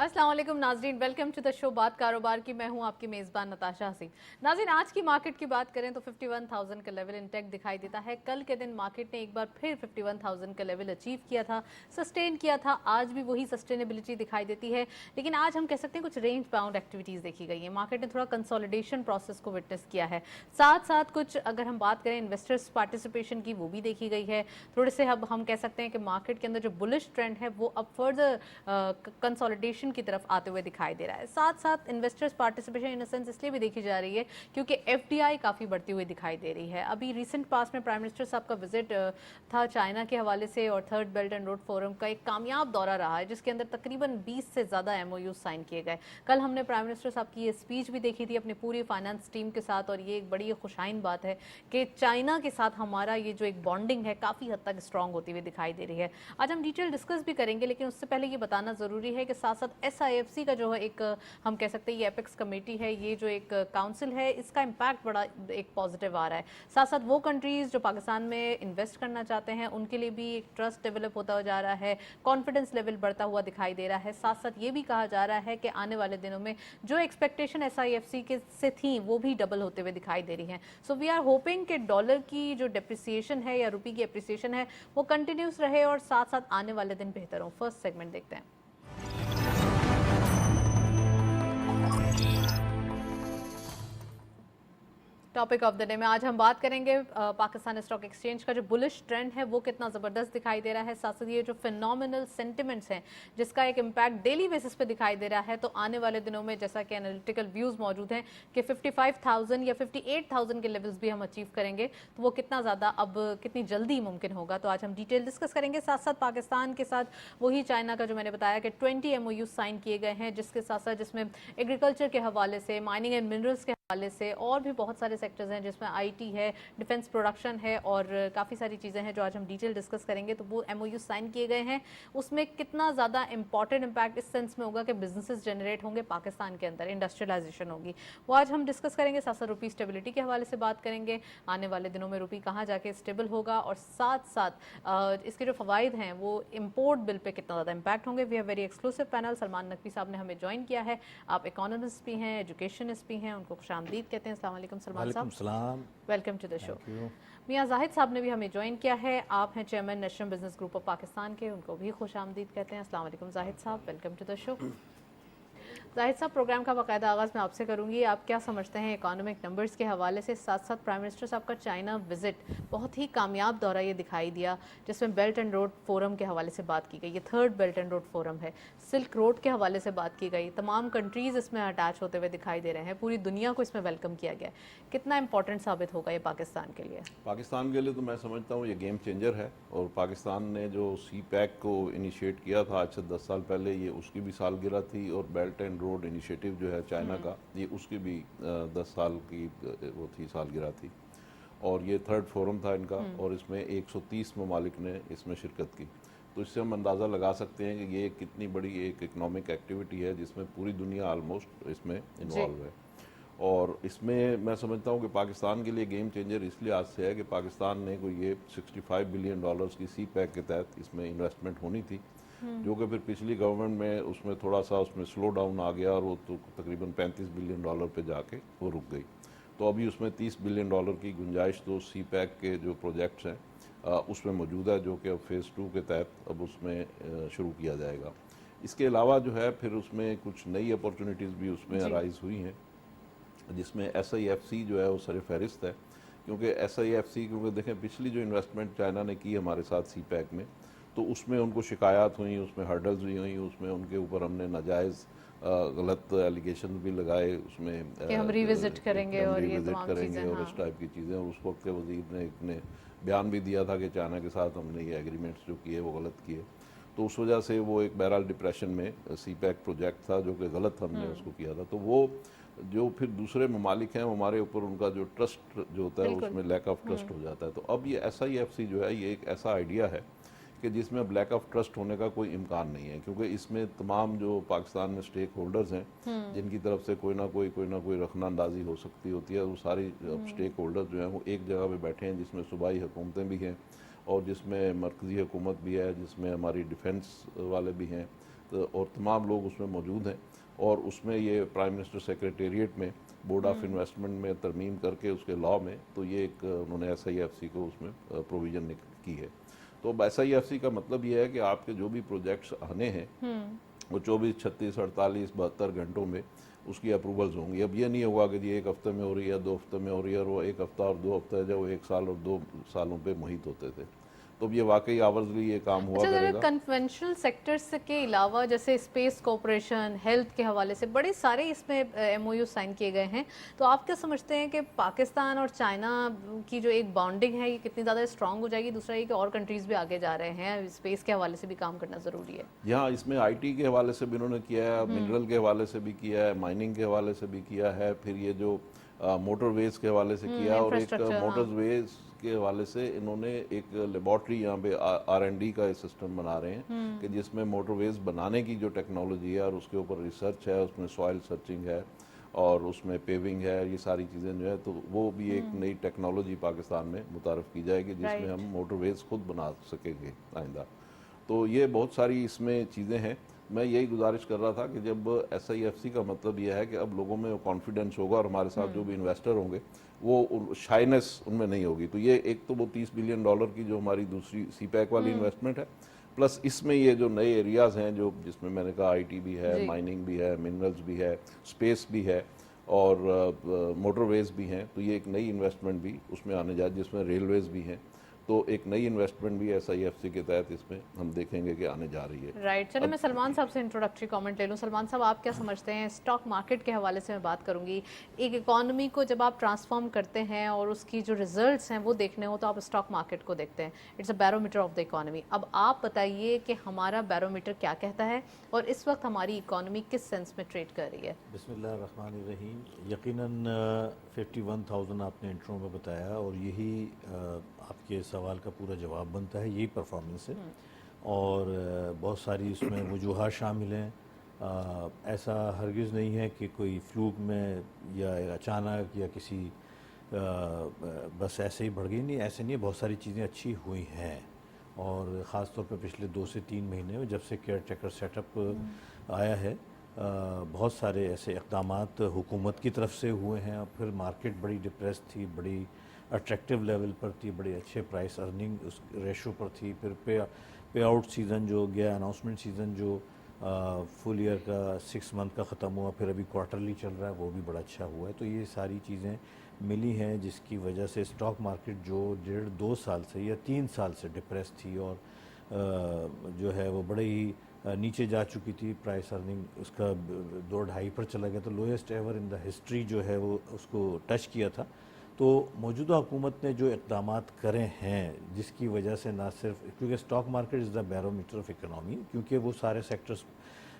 अस्सलाम वालेकुम नाजरीन, वेलकम टू द शो बात कारोबार की। मैं हूं आपकी मेज़बान नताशा हसीन। नाजरीन, आज की मार्केट की बात करें तो 51,000 का लेवल इंटेक दिखाई देता है। कल के दिन मार्केट ने एक बार फिर 51,000 का लेवल अचीव किया था, सस्टेन किया था। आज भी वही सस्टेनेबिलिटी दिखाई देती है, लेकिन आज हम कह सकते हैं कुछ रेंज बाउंड एक्टिविटीज़ देखी गई है। मार्केट ने थोड़ा कंसोलिडेशन प्रोसेस को विटनेस किया है। साथ साथ कुछ अगर हम बात करें इन्वेस्टर्स पार्टिसिपेशन की, वो भी देखी गई है। थोड़े से अब हम कह सकते हैं कि मार्केट के अंदर जो बुलिश ट्रेंड है वो अब फर्दर कंसोलिडेशन की तरफ आते हुए दिखाई दे रहा है। साथ साथ इन्वेस्टर्स पार्टिसिपेशन इन सेंस इसलिए भी देखी जा रही है क्योंकि एफडीआई काफ़ी बढ़ती हुई दिखाई दे रही है। अभी रिसेंट पास में प्राइम मिनिस्टर साहब का विजिट था चाइना के हवाले से, और third belt and road forum का एक कामयाब दौरा रहा है जिसके अंदर तकरीबन 20 से ज़्यादा एमओयू साइन किए गए। कल हमने प्राइम मिनिस्टर साहब की ये स्पीच भी देखी थी अपनी पूरी फाइनेंस टीम के साथ, और ये एक बड़ी खुशाइन बात है कि चाइना के साथ हमारा ये जो एक बॉन्डिंग है काफ़ी हद तक स्ट्रॉन्ग होती हुई दिखाई दे रही है। आज हम डिटेल डिस्कस भी करेंगे, लेकिन उससे पहले ये बताना ज़रूरी है कि साथ साथ एसआईएफसी का जो है एक हम कह सकते हैं ये एपेक्स कमेटी है, ये जो एक काउंसिल है, इसका इम्पैक्ट बड़ा एक पॉजिटिव आ रहा है। साथ साथ वो कंट्रीज़ जो पाकिस्तान में इन्वेस्ट करना चाहते हैं उनके लिए भी एक ट्रस्ट डेवलप होता जा रहा है, कॉन्फिडेंस लेवल बढ़ता हुआ दिखाई दे रहा है। साथ साथ ये भी कहा जा रहा है कि आने वाले दिनों में जो एक्सपेक्टेशन एसआईएफसी के से थी वो भी डबल होते हुए दिखाई दे रही हैं। सो वी आर होपिंग कि डॉलर की जो डेप्रिसिएशन है या रुपये की एप्रिसिएशन है वो कंटिन्यूस रहे और साथ साथ आने वाले दिन बेहतर हो। फर्स्ट सेगमेंट देखते हैं। टॉपिक ऑफ द डे में आज हम बात करेंगे पाकिस्तान स्टॉक एक्सचेंज का जो बुलिश ट्रेंड है वो कितना ज़बरदस्त दिखाई दे रहा है। साथ साथ ये जो फिनोमिनल सेंटिमेंट्स हैं जिसका एक इम्पैक्ट डेली बेसिस पे दिखाई दे रहा है, तो आने वाले दिनों में जैसा कि एनालिटिकल व्यूज़ मौजूद हैं कि 55,000 या 58,000 के लेवल्स भी हम अचीव करेंगे, तो वो कितना ज़्यादा अब कितनी जल्दी मुमकिन होगा, तो आज हम डिटेल डिस्कस करेंगे। साथ साथ पाकिस्तान के साथ वही चाइना का जो मैंने बताया कि 20 एमओयू साइन किए गए हैं, जिसके साथ साथ जिसमें एग्रीकल्चर के हवाले से, माइनिंग एंड मिनरल्स के हवाले से और भी बहुत सारे सेक्टर्स हैं जिसमें आईटी है, डिफेंस प्रोडक्शन है और काफ़ी सारी चीज़ें हैं जो आज हम डिटेल डिस्कस करेंगे। तो वो एमओयू साइन किए गए हैं, उसमें कितना ज़्यादा इंपॉर्टेंट इम्पैक्ट इस सेंस में होगा कि बिजनेसेस जनरेट होंगे पाकिस्तान के अंदर, इंडस्ट्रियलाइजेशन होगी, वो आज हम डिस्कस करेंगे। साथ साथ रुपी स्टेबिलिटी के हवाले से बात करेंगे, आने वाले दिनों में रुपी कहाँ जाके स्टेबल होगा, और साथ साथ इसके जो फ़वाइद हैं वो इम्पोर्ट बिल पे कितना ज़्यादा इम्पैक्ट होंगे। We have very exclusive panel, Salman Naqvi sahab ने हमें ज्वाइन किया है। आप इकोनॉमिस्ट भी हैं, एजुकेशनिस्ट भी हैं, उनको खुशामदीद कहते हैं। अस्सलाम वालेकुम सलमान साहब। सलाम, welcome to the show. Thank you. मियां जाहिद साहब ने भी हमें ज्वाइन किया है। आप हैं chairman national business group of Pakistan के, उनको भी खुशामदीद कहते हैं। अस्सलाम वालेकुम Zahid sahab, welcome to the show. Zahid sahab, programme का बाकायदा आगाज़ मैं आपसे करूंगी। आप क्या समझते हैं इकोनॉमिक नंबर्स के हवाले से? साथ साथ प्राइम मिनिस्टर साहब का चाइना विजिट, बहुत ही कामयाब दौरा ये दिखाई दिया, जिसमें बेल्ट एंड रोड फोरम के हवाले से बात की गई। ये third belt and road forum है, सिल्क रोड के हवाले से बात की गई, तमाम कंट्रीज़ इसमें अटैच होते हुए दिखाई दे रहे हैं, पूरी दुनिया को इसमें वेलकम किया गया। कितना इंपॉर्टेंट साबित होगा ये पाकिस्तान के लिए? पाकिस्तान के लिए तो मैं समझता हूँ ये गेम चेंजर है, और पाकिस्तान ने जो सी पैक को इनिशिएट किया था आज से 10 साल पहले, ये उसकी भी सालगिरह थी, और बेल्ट एंड रोड इनिशिएटिव जो है चाइना का, ये उसकी भी 10 साल की वो थी, सालगिरह थी, और ये थर्ड फोरम था इनका, और इसमें 130 ममालिक ने इसमें शिरकत की। तो इससे हम अंदाज़ा लगा सकते हैं कि ये कितनी बड़ी एक इकनॉमिक एक्टिविटी है जिसमें पूरी दुनिया आलमोस्ट इसमें इन्वॉल्व है। और इसमें मैं समझता हूँ कि पाकिस्तान के लिए गेम चेंजर इसलिए आज से है कि पाकिस्तान ने कोई ये 65 बिलियन डॉलर्स की सी पैक के तहत इसमें इन्वेस्टमेंट होनी थी, जो कि फिर पिछली गवर्नमेंट में उसमें थोड़ा सा उसमें स्लो डाउन आ गया, और वो तो तकरीबन 35 बिलियन डॉलर पे जाके वो रुक गई। तो अभी उसमें 30 बिलियन डॉलर की गुंजाइश तो सी पैक के जो प्रोजेक्ट्स हैं उसमें मौजूद है, जो कि अब फेज़ 2 के तहत अब उसमें शुरू किया जाएगा। इसके अलावा जो है फिर उसमें कुछ नई अपॉर्चुनिटीज़ भी उसमें अराइज हुई हैं, जिसमें SIFC जो है वो सर फहरिस्त है, क्योंकि SIFC, क्योंकि देखें पिछली जो इन्वेस्टमेंट चाइना ने की हमारे साथ सी पैक में, तो उसमें उनको शिकायत हुई, उसमें हर्डल्स भी हुई, उसमें उनके ऊपर हमने नाजायज़ गलत एलिगेशन भी लगाए, उसमें कि हम रिविजिट करेंगे और ये तमाम करेंगे चीज़ें, और हाँ। इस टाइप की चीज़ें। और उस वक्त के वज़ीर ने बयान भी दिया था कि चाइना के साथ हमने ये एग्रीमेंट्स जो किए वो गलत किए, तो उस वजह से वो एक बहरहाल डिप्रेशन में सी पैक प्रोजेक्ट था जो कि गलत हमने उसको किया था। तो वो जो फिर दूसरे ममालिक हैं हमारे ऊपर, उनका जो ट्रस्ट जो होता है उसमें लैक ऑफ ट्रस्ट हो जाता है। तो अब ये SIFC जो है ये एक ऐसा आइडिया है कि जिसमें अब लैक ऑफ ट्रस्ट होने का कोई इम्कान नहीं है, क्योंकि इसमें तमाम जो पाकिस्तान में स्टेक होल्डर्स हैं जिनकी तरफ से कोई ना कोई रखना अंदाजी हो सकती होती है, वो सारी स्टेक होल्डर्स जो हैं वो एक जगह पे बैठे हैं, जिसमें सूबाई हुकूमतें भी हैं और जिसमें मरकज़ी हुकूमत भी है, जिसमें हमारी डिफेंस वाले भी हैं, तो और तमाम लोग उसमें मौजूद हैं। और उसमें ये प्राइम मिनिस्टर सेक्रेटेरिएट में बोर्ड ऑफ इन्वेस्टमेंट में तरमीम करके उसके लॉ में तो ये एक उन्होंने SIFC को उसमें प्रोविज़न की है। तो अब SIFC का मतलब ये है कि आपके जो भी प्रोजेक्ट्स आने हैं वो 24, 36, 48, 72 घंटों में उसकी अप्रूवल्स होंगी। अब ये नहीं होगा कि जी एक हफ्ते में हो रही है, 2 हफ्ते में हो रही है, और वो एक हफ्ता और 2 हफ्ते जब वो 1 साल और 2 सालों पे मुहित होते थे। तो अब ये वाकई आवर्जली ये काम हुआ अच्छा, करेगा। कन्वेंशनल सेक्टर्स के अलावा जैसे स्पेस कॉरपोरेशन, हेल्थ के हवाले से बड़े सारे इसमें MOU साइन किए गए हैं, तो आप क्या समझते हैं कि पाकिस्तान और चाइना की जो एक बॉन्डिंग है ये कितनी ज़्यादा स्ट्रांग हो जाएगी? दूसरा ये कि और कंट्रीज़ भी आगे जा रहे हैं, स्पेस के हवाले से भी काम करना ज़रूरी है। यहाँ इसमें IT के हवाले से भी उन्होंने किया है, मिनरल के हवाले से भी किया है, माइनिंग के हवाले से भी किया है, फिर ये जो मोटरवेज के हवाले से किया, और एक इंफ्रास्ट्रक्चर, हाँ। मोटरवेज के हवाले से इन्होंने एक लेबॉर्ट्री यहाँ पे R&D का सिस्टम बना रहे हैं कि जिसमें मोटरवेज बनाने की जो टेक्नोलॉजी है और उसके ऊपर रिसर्च है, उसमें सॉइल सर्चिंग है और उसमें पेविंग है, ये सारी चीज़ें जो है तो वो भी एक नई टेक्नोलॉजी पाकिस्तान में मुतारफ़ की जाएगी जिसमें हम मोटरवेज खुद बना सकेंगे आइंदा। तो ये बहुत सारी इसमें चीज़ें हैं। मैं यही गुजारिश कर रहा था कि जब SIFC का मतलब यह है कि अब लोगों में कॉन्फिडेंस होगा और हमारे साथ जो भी इन्वेस्टर होंगे वो शाइनेस उनमें नहीं होगी। तो ये एक तो वो $30 बिलियन की जो हमारी दूसरी CPEC वाली इन्वेस्टमेंट है, प्लस इसमें ये जो नए एरियाज़ हैं जो जिसमें मैंने कहा IT भी है, जी। माइनिंग भी है, मिनरल्स भी है, स्पेस भी है और मोटरवेज भी हैं। तो ये एक नई इन्वेस्टमेंट भी उसमें आने जा, जिसमें रेलवेज़ भी हैं। तो एक नई इन्वेस्टमेंट भी SIFC के तहत इसमें हम देखेंगे कि आने जा रही है। राइट, चलो मैं सलमान साहब से इंट्रोडक्टरी कमेंट ले लूँ। सलमान साहब, आप क्या समझते हैं? स्टॉक मार्केट के हवाले से मैं बात करूंगी। एक इकोनॉमी को जब आप ट्रांसफॉर्म करते हैं और उसकी जो रिजल्ट्स हैं वो देखने हो तो आप स्टॉक मार्केट को देखते हैं। It's a barometer of the economy. अब आप बताइए कि हमारा बैरोमीटर क्या कहता है और इस वक्त हमारी इकोनॉमी किस सेंस में ट्रेड कर रही है? बिस्मिल्लाहिर्रहमानिर्रहीम। यकीनन 51,000 आपने इंट्रो में बताया और यही आपके सवाल का पूरा जवाब बनता है, यही परफॉर्मेंस है। और बहुत सारी इसमें वजूहात शामिल हैं। ऐसा हरगिज़ नहीं है कि कोई फ्लूक में या अचानक या किसी बस ऐसे ही बढ़ गई, नहीं, ऐसे नहीं है। बहुत सारी चीज़ें अच्छी हुई हैं और ख़ास तौर पे पिछले 2 से 3 महीने में जब से केयर टेकर सेटअप आया है, बहुत सारे ऐसे इक़दामात हुकूमत की तरफ से हुए हैं। और फिर मार्केट बड़ी डिप्रेस थी, बड़ी अट्रैक्टिव लेवल पर थी, बड़े अच्छे प्राइस अर्निंग उस रेशो पर थी। फिर पे आउट सीज़न जो गया, अनाउंसमेंट सीज़न जो फुल ईयर का 6 मंथ का ख़त्म हुआ, फिर अभी क्वार्टरली चल रहा है, वो भी बड़ा अच्छा हुआ है। तो ये सारी चीज़ें मिली हैं जिसकी वजह से स्टॉक मार्केट जो 1.5-2 साल से या 3 साल से डिप्रेस थी और जो है वो बड़े ही नीचे जा चुकी थी। प्राइस अर्निंग उसका 2-2.5 पर चला गया, तो lowest ever in the history जो है वो उसको टच किया था। तो मौजूदा हुकूमत ने जो इक़दामात करे हैं जिसकी वजह से ना सिर्फ, क्योंकि stock market is the barometer of economy, क्योंकि वो सारे सेक्टर्स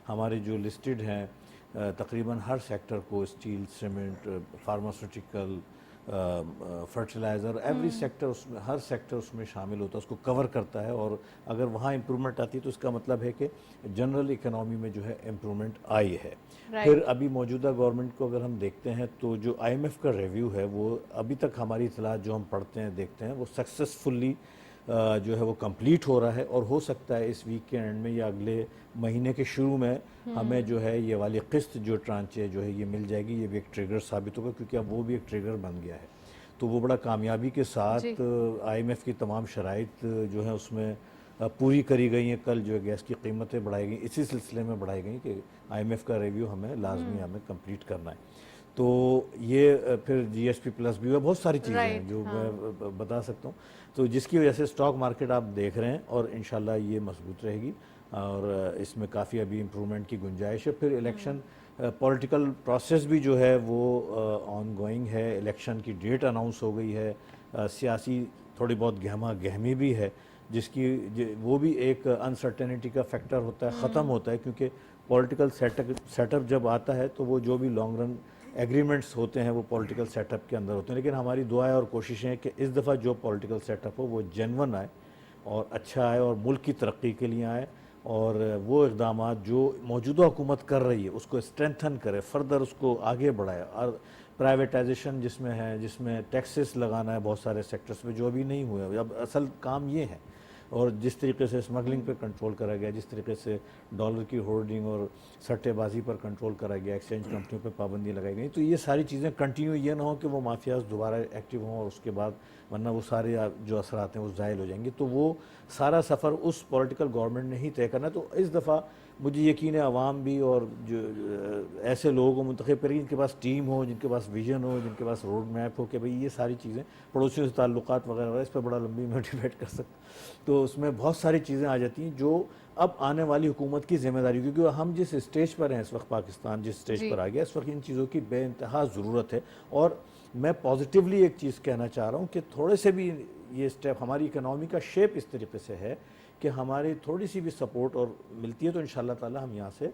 हमारे जो लिस्टेड हैं तकरीबन हर सेक्टर को, steel, cement, pharmaceutical, fertiliser, every sector उसमें, हर सेक्टर उसमें शामिल होता है, उसको कवर करता है। और अगर वहाँ इम्प्रूवमेंट आती है तो इसका मतलब है कि जनरल इकोनॉमी में जो है इम्प्रूवमेंट आई है। फिर अभी मौजूदा गवर्नमेंट को अगर हम देखते हैं तो जो IMF का रिव्यू है वो अभी तक हमारी इतलात जो हम पढ़ते हैं देखते हैं वो सक्सेसफुली जो है वो कंप्लीट हो रहा है। और हो सकता है इस वीक के एंड में या अगले महीने के शुरू में हमें जो है ये वाली किस्त जो ट्रांचे जो है ये मिल जाएगी। ये भी एक ट्रिगर साबित होगा क्योंकि अब वो भी एक ट्रिगर बन गया है। तो वो बड़ा कामयाबी के साथ IMF की तमाम शराइत जो है उसमें पूरी करी गई हैं। कल जो है गैस की कीमतें बढ़ाई गई, इसी सिलसिले में बढ़ाई गई कि IMF का रिव्यू हमें लाजमी हमें कंप्लीट करना है। तो ये फिर GSP प्लस भी हुआ, बहुत सारी चीज़ें हैं जो मैं बता सकता हूँ। तो जिसकी वजह से स्टॉक मार्केट आप देख रहे हैं और इंशाल्लाह ये मजबूत रहेगी और इसमें काफ़ी अभी इम्प्रूवमेंट की गुंजाइश है। फिर इलेक्शन पॉलिटिकल प्रोसेस भी जो है वो ऑन गोइंग है। इलेक्शन की डेट अनाउंस हो गई है। सियासी थोड़ी बहुत गहमा गहमी भी है जिसकी वो भी एक अनसर्टेनिटी का फैक्टर होता है, ख़त्म होता है। क्योंकि पॉलिटिकल सेटअप जब आता है तो वो जो भी लॉन्ग रन एग्रीमेंट्स होते हैं वो पॉलिटिकल सेटअप के अंदर होते हैं। लेकिन हमारी दुआएं और कोशिशें हैं कि इस दफ़ा जो पॉलिटिकल सेटअप हो वो जेन्युइन आए और अच्छा आए और मुल्क की तरक्की के लिए आए और वो इक़दामात जो मौजूदा हुकूमत कर रही है उसको स्ट्रेंथन करे, फर्दर उसको आगे बढ़ाए। और प्राइवेटाइजेशन जिसमें है, जिसमें टैक्सेस लगाना है बहुत सारे सेक्टर्स पे जो अभी नहीं हुए, अब असल काम ये है। और जिस तरीके से स्मगलिंग पे कंट्रोल करा गया, जिस तरीके से डॉलर की होर्डिंग और सट्टेबाजी पर कंट्रोल करा गया, एक्सचेंज कंपनियों पे पाबंदी लगाई गई, तो ये सारी चीज़ें कंटिन्यू, ये ना हो कि वो माफियाज दोबारा एक्टिव हों और उसके बाद, वरना वो सारे जो असरात हैं वो ज़ायल हो जाएंगे। तो वो सारा सफ़र उस पॉलिटिकल गवर्नमेंट ने ही तय करना। तो इस दफ़ा मुझे यकीन है आवाम भी और जो ऐसे लोगों को मुंतखब करें जिनके पास टीम हो, जिनके पास विजन हो, जिनके पास रोड मैप हो कि भाई ये सारी चीज़ें, पड़ोसियों से ताल्लुकात वगैरह वगैरह, इस पर बड़ा लंबी मैं डिबेट कर सकता। तो उसमें बहुत सारी चीज़ें आ जाती हैं जो अब आने वाली हुकूमत की जिम्मेदारी, क्योंकि हम जिस स्टेज पर हैं इस वक्त, पाकिस्तान जिस स्टेज जी। पर आ गया इस वक्त, इन चीज़ों की बेइंतहा ज़रूरत है। और मैं पॉजिटिवली एक चीज़ कहना चाह रहा हूँ कि थोड़े से भी ये स्टेप, हमारी इकनॉमी का शेप इस तरीके से है कि हमारी थोड़ी सी भी सपोर्ट और मिलती है तो इंशाल्लाह ताला हम यहाँ से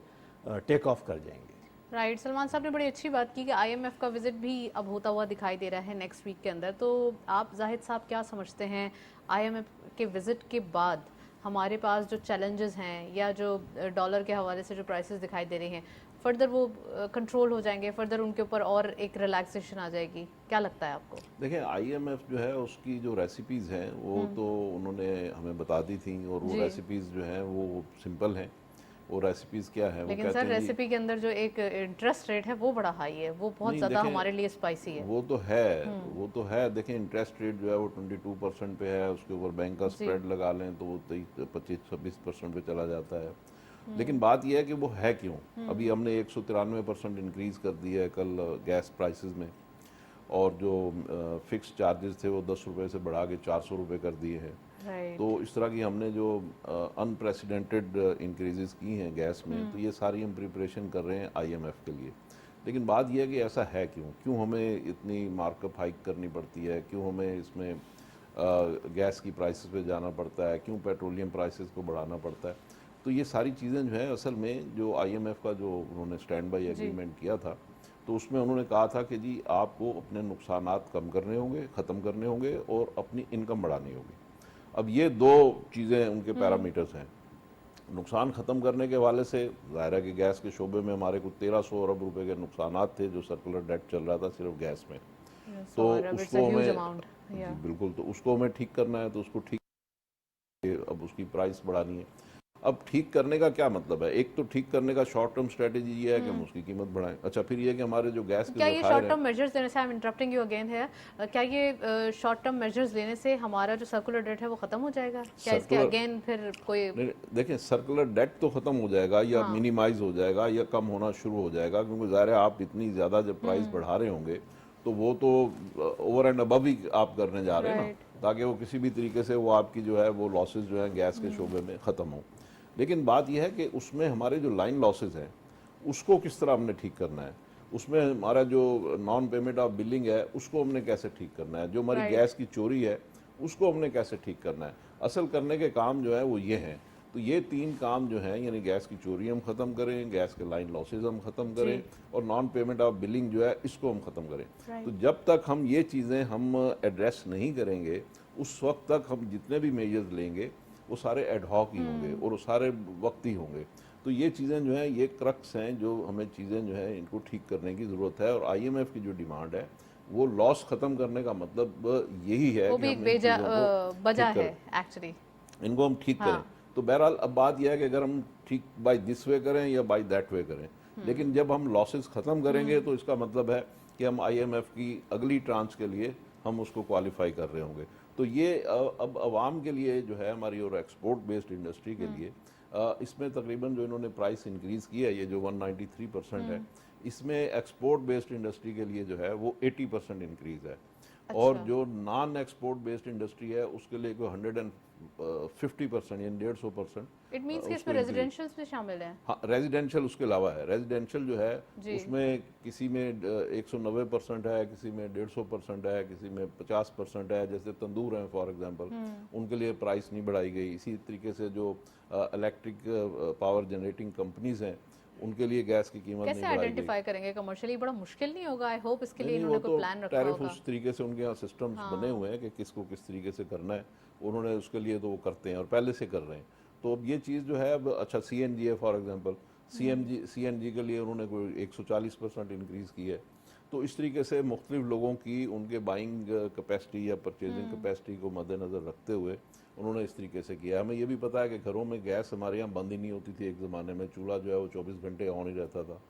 टेक ऑफ कर जाएंगे। राइट, सलमान साहब ने बड़ी अच्छी बात की कि आईएमएफ का विजिट भी अब होता हुआ दिखाई दे रहा है नेक्स्ट वीक के अंदर। तो आप जाहिद साहब क्या समझते हैं, आईएमएफ के विजिट के बाद हमारे पास जो चैलेंजेस हैं या जो डॉलर के हवाले से जो प्राइसेस दिखाई दे रही हैं, फर्दर वो कंट्रोल हो जाएंगे, फर्दर उनके ऊपर और एक रिलैक्सेशन आ जाएगी? क्या लगता है आपको? देखिए, आईएमएफ जो है उसकी जो रेसिपीज़ हैं वो तो उन्होंने हमें बता दी थी, और वो जी। रेसिपीज़ जो हैं वो सिंपल हैं। वो रेसिपीज़ क्या है, वो लेकिन कहते सर हैं जी, रेसिपी के अंदर जो एक इंटरेस्ट रेट है वो बड़ा हाई है, वो बहुत नहीं ज़्यादा देखें, हमारे लिए स्पाइसी है। वो तो है, वो तो है। देखें, इंटरेस्ट रेट जो है वो 22% पे है, उसके ऊपर बैंक का जी। स्प्रेड लगा लें तो वो 25-26% पे चला जाता है। लेकिन बात यह है कि वो है क्यों। अभी हमने 193% इंक्रीज़ कर दिया है कल गैस प्राइसेस में, और जो फिक्स चार्जेस थे वो 10 रुपये से बढ़ा के 400 रुपये कर दिए हैं। राइट। तो इस तरह की हमने जो अनप्रेसिडेंटेड इंक्रीजेस की हैं गैस में, तो ये सारी हम प्रिपरेशन कर रहे हैं आईएमएफ के लिए। लेकिन बात यह है कि ऐसा है क्यों, हमें इतनी मार्कअप हाइक करनी पड़ती है, क्यों हमें इसमें गैस की प्राइसेस पे जाना पड़ता है, क्यों पेट्रोलियम प्राइसेस को बढ़ाना पड़ता है। तो ये सारी चीज़ें जो है, असल में जो आईएमएफ का जो उन्होंने स्टैंड बाई एग्रीमेंट किया था, तो उसमें उन्होंने कहा था कि जी आपको अपने नुकसानात कम करने होंगे, ख़त्म करने होंगे, और अपनी इनकम बढ़ानी होगी। अब ये दो चीज़ें उनके पैरामीटर्स हैं। नुकसान ख़त्म करने के हवाले से ज़ाहिर है कि गैस के शोबे में हमारे कुछ 1300 अरब रुपए के नुकसानात थे जो सर्कुलर डेट चल रहा था सिर्फ गैस में। तो उसको हमें, जी बिल्कुल, तो उसको हमें ठीक करना है, तो उसको ठीक, अब उसकी प्राइस बढ़ानी है। अब ठीक करने का क्या मतलब है, एक तो ठीक करने का शॉर्ट टर्म स्ट्रेटेजी ये है कि हम उसकी कीमत बढ़ाएं। अच्छा, फिर ये कि हमारे जो गैस के क्या ये ज़खायर शॉर्ट हैं, टर्म मेजर्स लेने से, I am interrupting you again है, क्या ये शॉर्ट टर्म मेजर्स लेने से हमारा जो सर्कुलर डेट है वो खत्म हो जाएगा? क्या इसके सर्कुलर, अगेन फिर कोई? नहीं, देखिए, सर्कुलर डेट तो ख़त्म हो जाएगा या मिनिमाइज हो जाएगा या कम होना शुरू हो जाएगा, क्योंकि ज़ाहिर है आप इतनी ज़्यादा जब प्राइस बढ़ा रहे होंगे तो वो तो ओवर एंड अबव ही आप करने जा रहे हैं ना, ताकि वो किसी भी तरीके से वो आपकी जो है वो लॉसेस जो है गैस के शोबे में ख़त्म हो। लेकिन बात यह है कि उसमें हमारे जो लाइन लॉसेस हैं उसको किस तरह हमने ठीक करना है, उसमें हमारा जो नॉन पेमेंट ऑफ बिलिंग है उसको हमने कैसे ठीक करना है, जो हमारी गैस की चोरी है उसको हमने कैसे ठीक करना है। असल करने के काम जो है वो ये हैं। तो ये तीन काम जो है, यानी गैस की चोरी हम ख़त्म करें, गैस के लाइन लॉसेज हम ख़त्म करें, और नॉन पेमेंट ऑफ बिलिंग जो है इसको हम ख़त्म करें। तो जब तक हम ये चीज़ें हम एड्रेस नहीं करेंगे, उस वक्त तक हम जितने भी मेजर्स लेंगे वो सारे एडहॉक ही होंगे और वो सारे वक्ती होंगे। तो ये चीज़ें जो हैं, ये क्रक्स हैं जो हमें चीज़ें जो हैं इनको ठीक करने की ज़रूरत है। और आईएमएफ की जो डिमांड है वो लॉस ख़त्म करने का मतलब यही है वो कि भी एक हम इन चीज़ों को वजह ठीक है करें, एक्चुअली। इनको हम ठीक करें। तो बहरहाल अब बात यह है कि अगर हम ठीक बाय दिस वे करें या बाय दैट वे करें, लेकिन जब हम लॉसेस ख़त्म करेंगे तो इसका मतलब है कि हम आईएमएफ की अगली ट्रांच के लिए हम उसको क्वालिफाई कर रहे होंगे। तो ये अब आवाम के लिए जो है हमारी, और एक्सपोर्ट बेस्ड इंडस्ट्री के लिए इसमें तकरीबन जो इन्होंने प्राइस इंक्रीज़ की है, ये जो 193% है, इसमें एक्सपोर्ट बेस्ड इंडस्ट्री के लिए जो है वो 80% इंक्रीज़ है। और जो नॉन एक्सपोर्ट बेस्ड इंडस्ट्री है उसके लिए कोई 150% यानी 150%। इट मींस कि इसमें रेजिडेंशियल्स भी शामिल हैं? हाँ, रेजिडेंशियल उसके अलावा है। रेजिडेंशियल जो है उसमें किसी में 190% है, किसी में 150% है, किसी में 50% है। जैसे तंदूर हैं फॉर एग्जांपल, उनके लिए प्राइस नहीं बढ़ाई गई। इसी तरीके से जो इलेक्ट्रिक पावर जनरेटिंग कंपनीज हैं उनके लिए गैस की कीमत कैसे नहीं बढ़ाई गई। आइडेंटिफाई करेंगे कमर्शियली? बड़ा मुश्किल नहीं होगा? आई होप इसके लिए नहीं, इन्होंने वो कोई तो प्लान रखा टैरिफ होगा। उस तरीके से उनके यहाँ सिस्टम्स बने हुए हैं कि किसको किस तरीके से करना है, उन्होंने उसके लिए तो वो करते हैं और पहले से कर रहे हैं। तो अब ये चीज़ जो है, अब अच्छा सीएनजी है फॉर एग्जांपल, सीएनजी के लिए उन्होंने कोई 140% इंक्रीज़ की है। तो इस तरीके से मुख्तलिफ लोगों की उनके बाइंग कैपेसिटी या परचेजिंग कैपेसिटी को मद्देनज़र रखते हुए उन्होंने इस तरीके से किया। हमें ये भी पता है कि घरों में गैस हमारे यहाँ बंद ही नहीं होती थी, एक ज़माने में चूल्हा जो है वो 24 घंटे ऑन ही रहता था,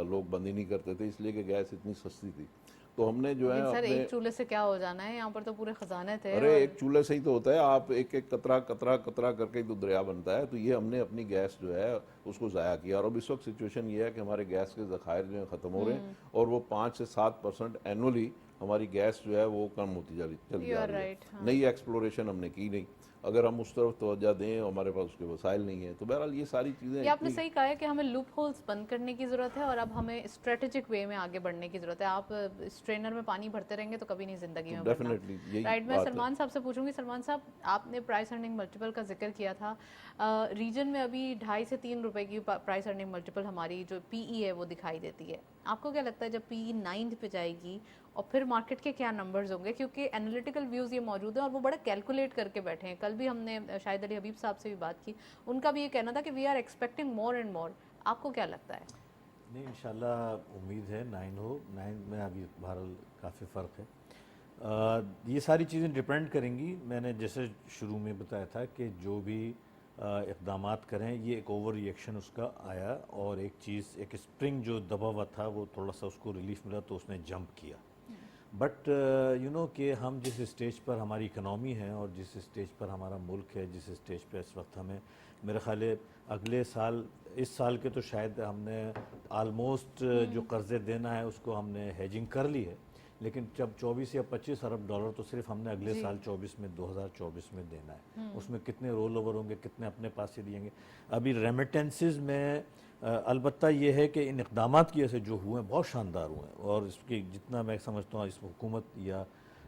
लोग बंद ही नहीं करते थे, इसलिए कि गैस इतनी सस्ती थी। तो हमने जो है लेकिन सर अपने एक चूल्हे से क्या हो जाना है, यहाँ पर तो पूरे खजाने थे। अरे और एक चूल्हे से ही तो होता है, आप एक एक कतरा कतरा कतरा करके ही तो दरिया बनता है। तो ये हमने अपनी गैस जो है उसको ज़ाया किया, और अब इस वक्त सिचुएशन ये है कि हमारे गैस के ज़खायर जो है ख़त्म हो रहे हैं, और वो 5 से 7% एनुअली हमारी गैस जो है वो कम होती चली You जा are रही है। right, हाँ। नई एक्सप्लोरेशन हमने की नहीं, अगर हम उस तरफ तवज्जो दें और हमारे पास उसके वसाइल नहीं है, तो बहरहाल ये सारी चीज़ें ये आपने सही कहा है कि हमें लूप होल्स बंद करने की ज़रूरत है और अब हमें स्ट्रेटेजिक वे में आगे बढ़ने की ज़रूरत है। आप स्ट्रेनर में पानी भरते रहेंगे तो कभी नहीं ज़िंदगी में बढ़ना। डेफिनेटली यही राइट, मैं बात है। सलमान साहब से पूछूंगी। सलमान साहब, आपने प्राइस अर्निंग मल्टीपल का जिक्र किया था। रीजन में अभी 2.5 से 3 रुपए की प्राइस अर्निंग मल्टीपल हमारी जो पीई है वो दिखाई देती है। आपको क्या लगता है जब पीई 9 पे जाएगी और फिर मार्केट के क्या नंबर्स होंगे? क्योंकि एनालिटिकल व्यूज़ ये मौजूद हैं और वो बड़ा कैलकुलेट करके बैठे हैं। कल भी हमने शाहिद अली हबीब साहब से भी बात की, उनका भी ये कहना था कि we are expecting more and more. आपको क्या लगता है? नहीं, इंशाल्लाह उम्मीद है 9 हो। 9 में अभी बहरहाल काफ़ी फ़र्क है। ये सारी चीज़ें डिपेंड करेंगी। मैंने जैसे शुरू में बताया था कि जो भी इक़दामात करें, ये एक ओवर रिएक्शन उसका आया, और एक चीज़, एक स्प्रिंग जो दबा हुआ था वो थोड़ा सा उसको रिलीफ मिला तो उसने जंप किया। बट यू नो कि हम जिस स्टेज पर हमारी इकनॉमी है और जिस स्टेज पर हमारा मुल्क है, जिस स्टेज पर इस वक्त हमें, मेरे ख्याल है अगले साल, इस साल के तो शायद हमने आलमोस्ट जो कर्ज़े देना है उसको हमने हेजिंग कर ली है, लेकिन जब 24 या 25 अरब डॉलर तो सिर्फ हमने अगले साल 2024 में देना है। उसमें कितने रोल ओवर होंगे, कितने अपने पास से दिएंगे। अभी रेमिटेंसेस में अलबत्ता ये है कि इन इक़दामात की वजह से जो हुए हैं बहुत शानदार हुए हैं, और इसकी जितना मैं समझता हूँ इस हुकूमत या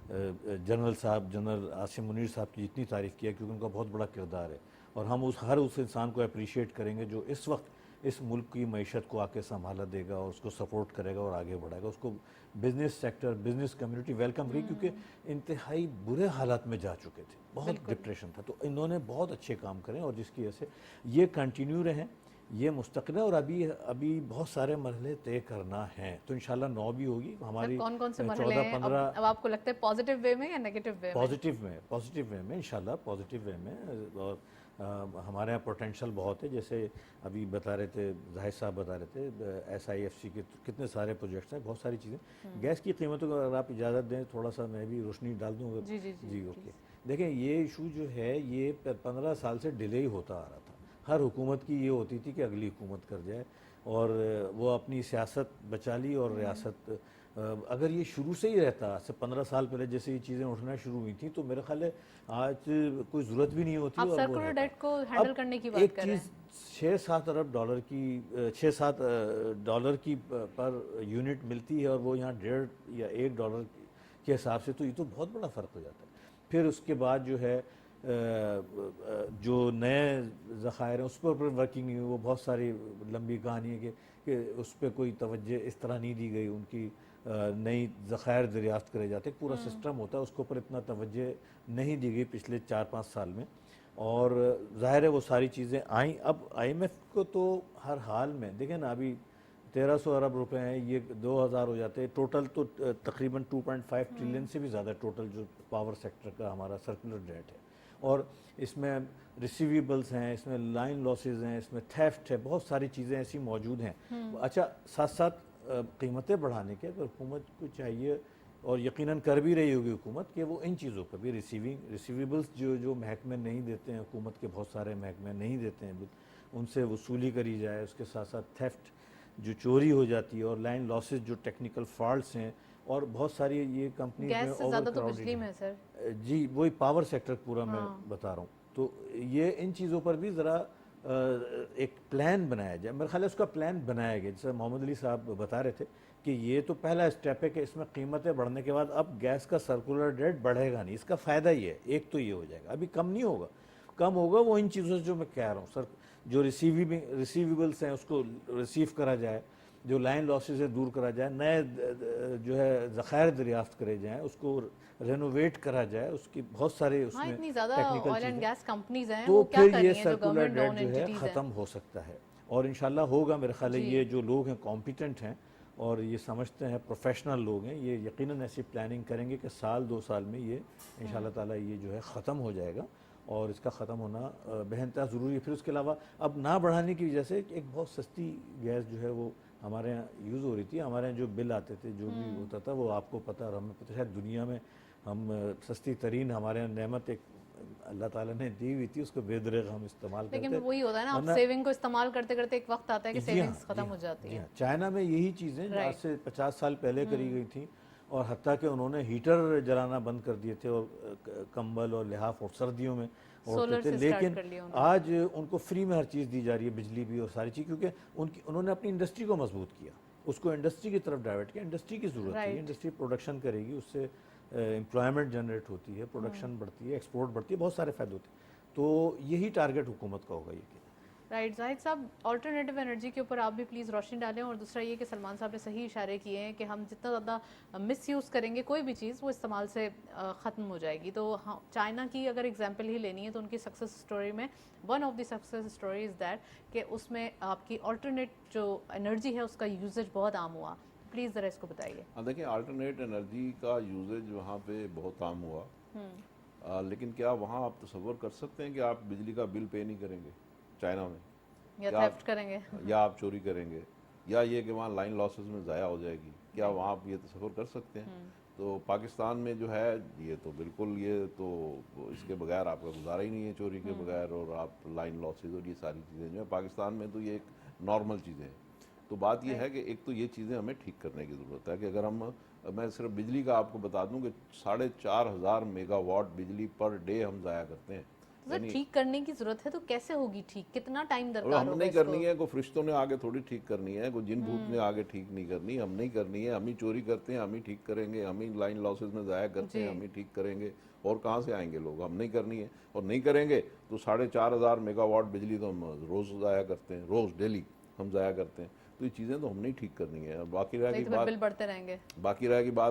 जनरल आसिम मुनीर साहब की जितनी तारीफ़ किया, क्योंकि उनका बहुत बड़ा किरदार है, और हम हर उस इंसान को अप्रिशिएट करेंगे जो इस वक्त इस मुल्क की मईशत को आके संभाला देगा और उसको सपोर्ट करेगा और आगे बढ़ाएगा। उसको business sector, business community welcome करेगी, क्योंकि इंतहाई बुरे हालात में जा चुके थे, बहुत डिप्रेशन था। तो इन्होंने बहुत अच्छे काम करें और जिसकी वजह से ये कंटिन्यू रहें, ये मुस्तकिल है। और अभी बहुत सारे मरहले तय करना है, तो इंशाल्लाह 9 भी होगी हमारी। कौन कौन से मरहले हैं? 14-15 अब आपको लगता है पॉजिटिव वे में या नेगेटिव वे में? पॉजिटिव वे में इंशाल्लाह, पॉजिटिव वे में। और हमारे यहाँ पोटेंशियल बहुत है, जैसे अभी बता रहे थे जाहिद साहब, बता रहे थे SIFC के कितने सारे प्रोजेक्ट्स हैं, बहुत सारी चीज़ें। गैस की कीमतों को अगर आप इजाज़त दें थोड़ा सा मैं भी रोशनी डाल दूँ। जी ओके। देखें, ये इशू जो है ये 15 साल से डिले ही होता आ रहा था। हर हुकूमत की ये होती थी कि अगली हुकूमत कर जाए, और वो अपनी सियासत बचा ली। और रियासत अगर ये शुरू से ही रहता, आज से 15 साल पहले जैसे ये चीज़ें उठना शुरू हुई थी, तो मेरे ख्याल है आज कोई ज़रूरत भी नहीं होती। आप सर्कुलर डेट को हैंडल करने की बात कर रहे हैं। एक चीज़ 6-7 अरब डॉलर की 6-7 डॉलर की पर यूनिट मिलती है, और वो यहाँ 1.5 या 1 डॉलर के हिसाब से, तो ये तो बहुत बड़ा फ़र्क हो जाता है। फिर उसके बाद जो है जो नए ज़खायर हैं उस पर वर्किंग नहीं हुई, वो बहुत सारी लंबी कहानी है कि उस पर कोई तवज्जो इस तरह नहीं दी गई। उनकी नई ज़खायर दरियाफ्त करे जाते, पूरा सिस्टम होता है, उसके ऊपर इतना तवज्जो नहीं दी गई पिछले 4-5 साल में। और ज़ाहिर है वो सारी चीज़ें आई। अब IMF को तो हर हाल में देखें ना, अभी 1300 अरब रुपए हैं, ये 2000 हो जाते हैं टोटल, तो तकरीबन 2.5 ट्रिलियन से भी ज़्यादा टोटल जो पावर सेक्टर का हमारा सर्कुलर डेट है। और इसमें रिसीवेबल्स हैं, इसमें लाइन लॉसेज हैं, इसमें थेफ्ट है, बहुत सारी चीज़ें ऐसी मौजूद हैं। अच्छा, साथ साथ कीमतें बढ़ाने के अगर हुकूमत को चाहिए, और यकीनन कर भी रही होगी हुकूमत, कि वो इन चीज़ों पर भी रिसीवेबल्स जो महकमे नहीं देते हैं, हुकूमत के बहुत सारे महकमे नहीं देते हैं, उनसे वसूली करी जाए। उसके साथ साथ थेफ्ट जो चोरी हो जाती है, और लाइन लॉसेज जो टेक्निकल फॉल्ट्स हैं, और बहुत सारी ये कंपनी गैस से ज़्यादा तो बिजली में सर। जी, वही पावर सेक्टर पूरा मैं बता रहा हूँ। तो ये इन चीज़ों पर भी ज़रा एक प्लान बनाया जाए। मेरे ख्याल है उसका प्लान बनाया गया, जैसे मोहम्मद अली साहब बता रहे थे कि ये तो पहला स्टेप है कि इसमें कीमतें बढ़ने के बाद अब गैस का सर्कुलर डेट बढ़ेगा नहीं। इसका फ़ायदा ये है, एक तो ये हो जाएगा, अभी कम नहीं होगा, कम होगा वो इन चीज़ों से जो मैं कह रहा हूँ। सर, जो रिसीवेबल्स हैं उसको रिसीव करा जाए, जो लाइन लॉसेज है दूर करा जाए, नए जो है ज़खायर दरियाफ्त करे जाएँ, उसको रेनोवेट करा जाए, उसकी बहुत सारे उसमें इतनी ज़्यादा ऑयल एंड गैस कंपनीज हैं, तो वो क्या फिर कर ये रही हैं जो सर्कुलर गवर्नमेंट डेट ओन जो है एंटिटीज हैं? ख़त्म हो सकता है, और इंशाल्लाह होगा। मेरे ख्याल है ये जो लोग हैं कॉम्पिटेंट हैं, और ये समझते हैं, प्रोफेशनल लोग हैं, ये यकीनन ऐसी प्लानिंग करेंगे कि साल 2 साल में ये इंशाल्लाह ताला ये जो है ख़त्म हो जाएगा और इसका ख़त्म होना बेहतरीन ज़रूरी है। फिर उसके अलावा अब ना बढ़ाने की वजह से एक बहुत सस्ती गैस जो है वो हमारे यहाँ यूज़ हो रही थी। हमारे यहाँ जो बिल आते थे, जो भी होता था, वो आपको पता और हमें पता, शायद दुनिया में हम सस्ती तरीन हमारे यहाँ नेमत एक अल्लाह ताला ने दी हुई थी, उसको बेदरेग हम इस्तेमाल करते। लेकिन वही होता है ना, आप वरना- सेविंग को इस्तेमाल करते करते एक वक्त आता है कि जी हाँ, सेविंग्स जी खत्म हाँ, हो जाती जी है। हाँ। चाइना में यही चीज़ें जो आज राइट। से 50 साल पहले करी गई थी और हत्ता कि उन्होंने हीटर जलाना बंद कर दिए थे और कंबल और लिहाफ और सर्दियों में सोलर ओढ़ते थे। से स्टार्ट लेकिन कर लिया उन्होंने। आज उनको फ्री में हर चीज़ दी जा रही है, बिजली भी और सारी चीज़, क्योंकि उन्होंने अपनी इंडस्ट्री को मजबूत किया, उसको इंडस्ट्री की तरफ डाइवर्ट किया। इंडस्ट्री की ज़रूरत है, राइट। इंडस्ट्री प्रोडक्शन करेगी, उससे एम्प्लॉयमेंट जनरेट होती है, प्रोडक्शन बढ़ती है, एक्सपोर्ट बढ़ती है, बहुत सारे फ़ायदे होते हैं। तो यही टारगेट हुकूमत का होगा ये कि राइट। जाहिद साहब, ऑल्टरनेटिव एनर्जी के ऊपर आप भी प्लीज़ रोशनी डालें। और दूसरा ये कि सलमान साहब ने सही इशारे किए हैं कि हम जितना ज़्यादा मिसयूज़ करेंगे कोई भी चीज़, वो इस्तेमाल से ख़त्म हो जाएगी। तो हाँ, चाइना की अगर एग्जांपल ही लेनी है तो उनकी सक्सेस स्टोरी में one of the success story is that कि उसमें आपकी ऑल्टरनेट जो एनर्जी है उसका यूजेज बहुत आम हुआ। प्लीज़ ज़रा इसको बताइए। हाँ, देखिए अल्टरनेट एनर्जी का यूजेज वहाँ पे बहुत आम हुआ, लेकिन क्या वहाँ आप तसव्वुर कर सकते हैं कि आप बिजली का बिल पे नहीं करेंगे चाइना में, या क्या थेफ्ट करेंगे? या आप चोरी करेंगे, या ये कि वहाँ लाइन लॉसेस में ज़ाया हो जाएगी, क्या वहाँ आप ये तसव्वुर कर सकते हैं? तो पाकिस्तान में जो है ये तो बिल्कुल, ये तो इसके बगैर आपका गुजारा ही नहीं है, चोरी के बगैर, और आप लाइन लॉसेस और ये सारी चीज़ें जो है पाकिस्तान में तो ये एक नॉर्मल चीज़ें हैं। तो बात ये है कि एक तो ये चीज़ें हमें ठीक करने की ज़रूरत है कि अगर मैं सिर्फ बिजली का आपको बता दूं कि 4,500 मेगावाट बिजली पर डे हम ज़ाया करते हैं। तो सर, ठीक करने की जरूरत है तो कैसे होगी ठीक? कितना टाइम अब दरकार हम होगा नहीं इसको? करनी है, कोई फरिश्तों ने आगे थोड़ी ठीक करनी है, कोई जिन भूत ने आगे ठीक नहीं करनी, हम नहीं करनी है। हम ही चोरी करते हैं, हम ही ठीक करेंगे, हम ही लाइन लॉसेस में ज़ाया करते हैं, हम ही ठीक करेंगे, और कहाँ से आएंगे लोग? हम नहीं करनी है, और नहीं करेंगे तो 4,500 मेगावाट बिजली तो हम रोज़ ज़ाया करते हैं, रोज़ डेली हम ज़ाया करते हैं। तो ये चीज़ें तो हम नहीं ठीक करनी है। बाकी रह नहीं गई तो फिर बात बिल बढ़ते रहेंगे।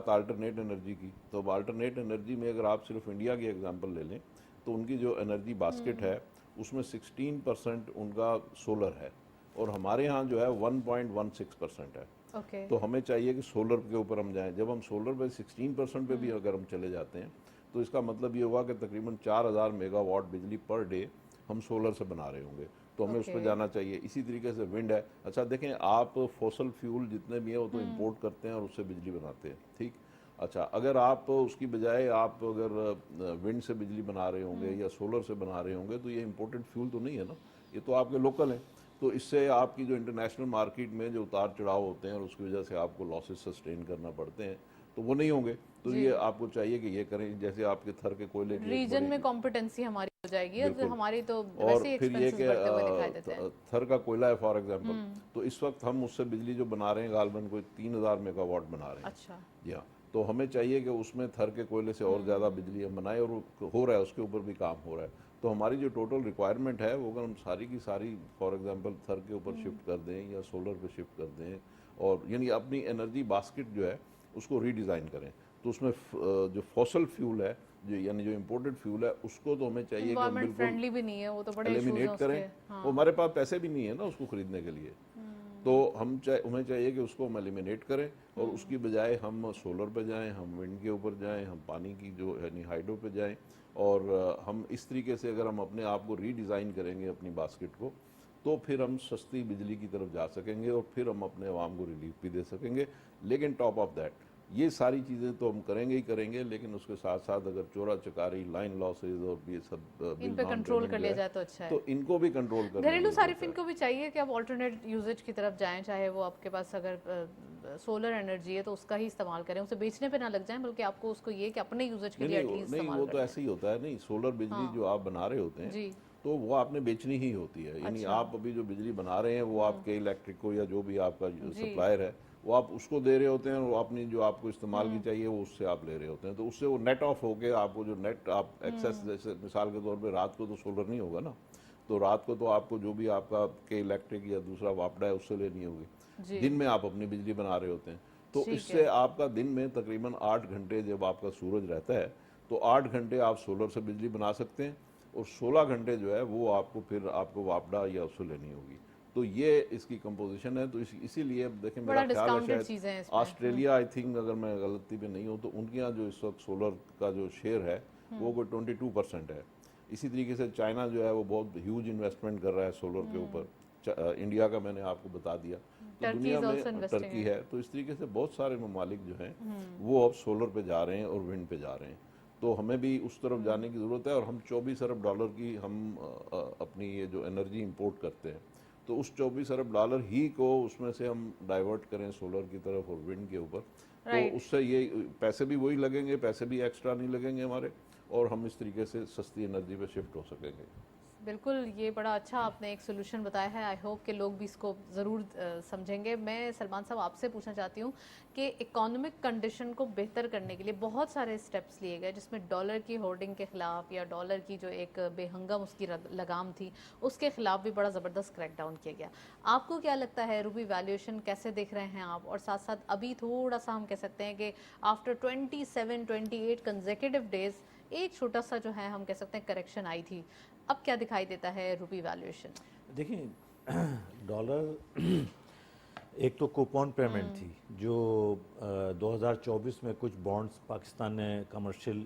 अल्टरनेट एनर्जी की। तो अब अल्टरनेट एनर्जी में अगर आप सिर्फ इंडिया की एग्जांपल ले लें तो उनकी जो एनर्जी बास्केट है उसमें 16% उनका सोलर है, और हमारे यहाँ जो है 1.16% है। ओके। तो हमें चाहिए कि सोलर के ऊपर हम जाएं। जब हम सोलर पे 16% पे भी अगर हम चले जाते हैं तो इसका मतलब ये होगा कि तकरीबन 4,000 मेगावाट बिजली पर डे हम सोलर से बना रहे होंगे, तो हमें उस पर Okay. जाना चाहिए। इसी तरीके से विंड है। अच्छा देखें, आप फॉसल फ्यूल जितने भी हैं वो तो इंपोर्ट करते हैं और उससे बिजली बनाते हैं, ठीक। अच्छा, अगर आप उसकी बजाय आप अगर विंड से बिजली बना रहे होंगे या सोलर से बना रहे होंगे तो ये इंपोर्टेड फ्यूल तो नहीं है ना, ये तो आपके लोकल हैं। तो इससे आपकी जो इंटरनेशनल मार्केट में जो उतार चढ़ाव होते हैं और उसकी वजह से आपको लॉसेस सस्टेन करना पड़ते हैं, तो वो नहीं होंगे। तो जी। ये आपको चाहिए कि ये करें, जैसे आपके थर के कोयले की एक रीजन बड़ी- में कॉम्पिटेंसी हमारी हो जाएगी, और बिल्कुल। हमारी तो और वैसे ही फिर ये एक्सपेंसेस कि बढ़ते हुए दिखाई देते हैं। थर का कोयला है फॉर एग्जांपल, तो इस वक्त हम उससे बिजली जो बना रहे हैं गालबन कोई 3,000 मेगावाट बना रहे हैं। अच्छा। जी हाँ, तो हमें चाहिए कि उसमें थर के कोयले से और ज़्यादा बिजली हम बनाएं, और वो हो रहा है, उसके ऊपर भी काम हो रहा है। तो हमारी जो टोटल रिक्वायरमेंट है वो अगर हम सारी की सारी फॉर एग्जांपल थर के ऊपर शिफ्ट कर दें या सोलर पे शिफ्ट कर दें, और यानी अपनी एनर्जी बास्केट जो है उसको रीडिज़ाइन करें, तो उसमें जो फॉसल फ्यूल है, जो यानी जो इम्पोर्टेड फ्यूल है, उसको तो हमें चाहिए कि हम एनवायरमेंट बिल्कुल फ्रेंडली भी नहीं है, वो तो बड़े इश्यूज हैं एलिमिनेट उसके। करें। हाँ। वो हमारे पास पैसे भी नहीं है ना उसको खरीदने के लिए, तो हमें चाहिए कि उसको हम एलिमिनेट करें और उसकी बजाय हम सोलर पे जाएं, हम विंड के ऊपर जाएं, हम पानी की जो यानी हाइड्रो पे जाएं, और हम इस तरीके से अगर हम अपने आप को रीडिज़ाइन करेंगे अपनी बास्केट को, तो फिर हम सस्ती बिजली की तरफ जा सकेंगे और फिर हम अपने आवाम को रिलीफ भी दे सकेंगे। लेकिन टॉप ऑफ दैट ये सारी चीज़ें तो हम करेंगे ही करेंगे, लेकिन उसके साथ साथ अगर चोरा चकारी, लाइन लॉसेज और ये सब इन पे कंट्रोल कर लिया जाए तो अच्छा है। तो इनको भी कंट्रोल करना घरेलू सारिफिन को भी चाहिए कि आप ऑल्टरनेट यूजेज की तरफ जाएं, चाहे वो आपके पास अगर सोलर एनर्जी है तो उसका ही इस्तेमाल करें, उसे बेचने पे ना लग जाएं, बल्कि आपको उसको ये कि अपने यूजेज के लिए एटलीस्ट नहीं, इस्तेमाल वो तो करें। ऐसे ही होता है। नहीं, सोलर बिजली जो आप बना रहे होते हैं जी। तो वो आपने बेचनी ही होती है। यानी अच्छा। आप अभी जो बिजली बना रहे हैं वो आपके इलेक्ट्रिक को या जो भी आपका सप्लायर है वो आप उसको दे रहे होते हैं, और अपनी जो आपको इस्तेमाल की चाहिए वो उससे आप ले रहे होते हैं। तो उससे वो नेट ऑफ होके आपको जो नेट आप एक्सेस, जैसे मिसाल के तौर पे रात को तो सोलर नहीं होगा ना, तो रात को तो आपको जो भी आपका के इलेक्ट्रिक या दूसरा वापडा है उससे लेनी होगी। जी। दिन में आप अपनी बिजली बना रहे होते हैं, तो ठीक इससे आपका दिन में तकरीबन 8 घंटे जब आपका सूरज रहता है तो 8 घंटे आप सोलर से बिजली बना सकते हैं, और 16 घंटे जो है वो आपको फिर आपको वापडा या उससे लेनी होगी। तो ये इसकी कंपोजिशन है। तो इसीलिए अब देखें, बड़ा मेरा ख्याल है discounted चीज़ें हैं शायद इसमें। ऑस्ट्रेलिया, आई थिंक अगर मैं गलती पे नहीं हूँ तो उनके यहाँ जो इस वक्त सोलर का जो शेयर है वो कोई 22% है। इसी तरीके से चाइना जो है वो बहुत ह्यूज इन्वेस्टमेंट कर रहा है सोलर के ऊपर। इंडिया का मैंने आपको बता दिया। तो Turkey दुनिया is also में investing टर्की in है। तो इस तरीके से बहुत सारे ममालिक जो हैं वो अब सोलर पे जा रहे हैं और विंड पे जा रहे हैं। तो हमें भी उस तरफ जाने की ज़रूरत है। और हम 24 अरब डॉलर की हम अपनी ये जो एनर्जी इंपोर्ट करते हैं, तो उस 24 अरब डॉलर ही को उसमें से हम डाइवर्ट करें सोलर की तरफ और विंड के ऊपर, तो Right. उससे ये पैसे भी वही लगेंगे, पैसे भी एक्स्ट्रा नहीं लगेंगे हमारे, और हम इस तरीके से सस्ती एनर्जी पे शिफ्ट हो सकेंगे। बिल्कुल, ये बड़ा अच्छा आपने एक सोल्यूशन बताया है। आई होप कि लोग भी इसको ज़रूर समझेंगे। मैं सलमान साहब आपसे पूछना चाहती हूँ कि इकोनॉमिक कंडीशन को बेहतर करने के लिए बहुत सारे स्टेप्स लिए गए, जिसमें डॉलर की होर्डिंग के ख़िलाफ़ या डॉलर की जो एक बेहंगम उसकी लगाम थी उसके ख़िलाफ़ भी बड़ा ज़बरदस्त क्रैकडाउन किया गया। आपको क्या लगता है, रूबी वैल्यूएशन कैसे देख रहे हैं आप? और साथ साथ अभी थोड़ा सा हम कह सकते हैं कि आफ्टर 27-28 कंसेक्यूटिव डेज़ एक छोटा सा जो है हम कह सकते हैं करेक्शन आई थी, अब क्या दिखाई देता है रूपी वैल्यूएशन? देखिए डॉलर एक तो कूपन पेमेंट थी जो 2024 में कुछ बॉन्ड्स पाकिस्तान ने कमर्शियल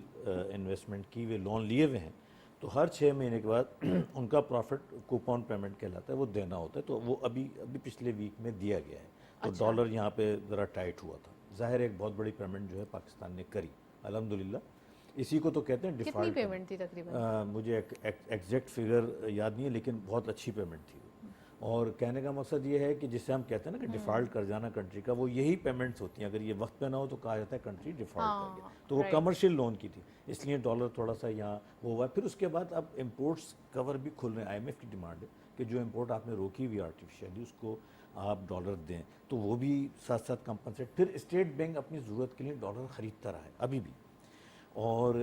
इन्वेस्टमेंट की हुए लोन लिए हुए हैं, तो हर 6 महीने के बाद उनका प्रॉफिट कूपन पेमेंट कहलाता है, वो देना होता है। तो वो अभी अभी पिछले वीक में दिया गया है। तो अच्छा। डॉलर यहाँ पे ज़रा टाइट हुआ था। ज़ाहिर एक बहुत बड़ी पेमेंट जो है पाकिस्तान ने करी, अल्हम्दुलिल्लाह। इसी को तो कहते हैं कितनी डिफ़ॉल्ट पेमेंट थी तकरीबन? मुझे एग्जैक्ट फिगर याद नहीं है, लेकिन बहुत अच्छी पेमेंट थी वो। और कहने का मकसद ये है कि जिससे हम कहते हैं ना कि डिफ़ॉल्ट कर जाना कंट्री का, वो यही पेमेंट्स होती हैं। अगर ये वक्त पे ना हो तो कहा जाता है कंट्री डिफ़ॉल्ट कर गया। तो वो right. कमर्शियल लोन की थी, इसलिए डॉलर थोड़ा सा यहाँ वो हुआ। फिर उसके बाद अब इम्पोर्ट्स कवर भी खुल रहे हैं। IMF की डिमांड है कि जो इम्पोर्ट आपने रोकी हुई आर्टिफिशियली उसको आप डॉलर दें, तो वो भी साथ साथ कंपनसेट। फिर स्टेट बैंक अपनी ज़रूरत के लिए डॉलर ख़रीदता रहा है अभी भी, और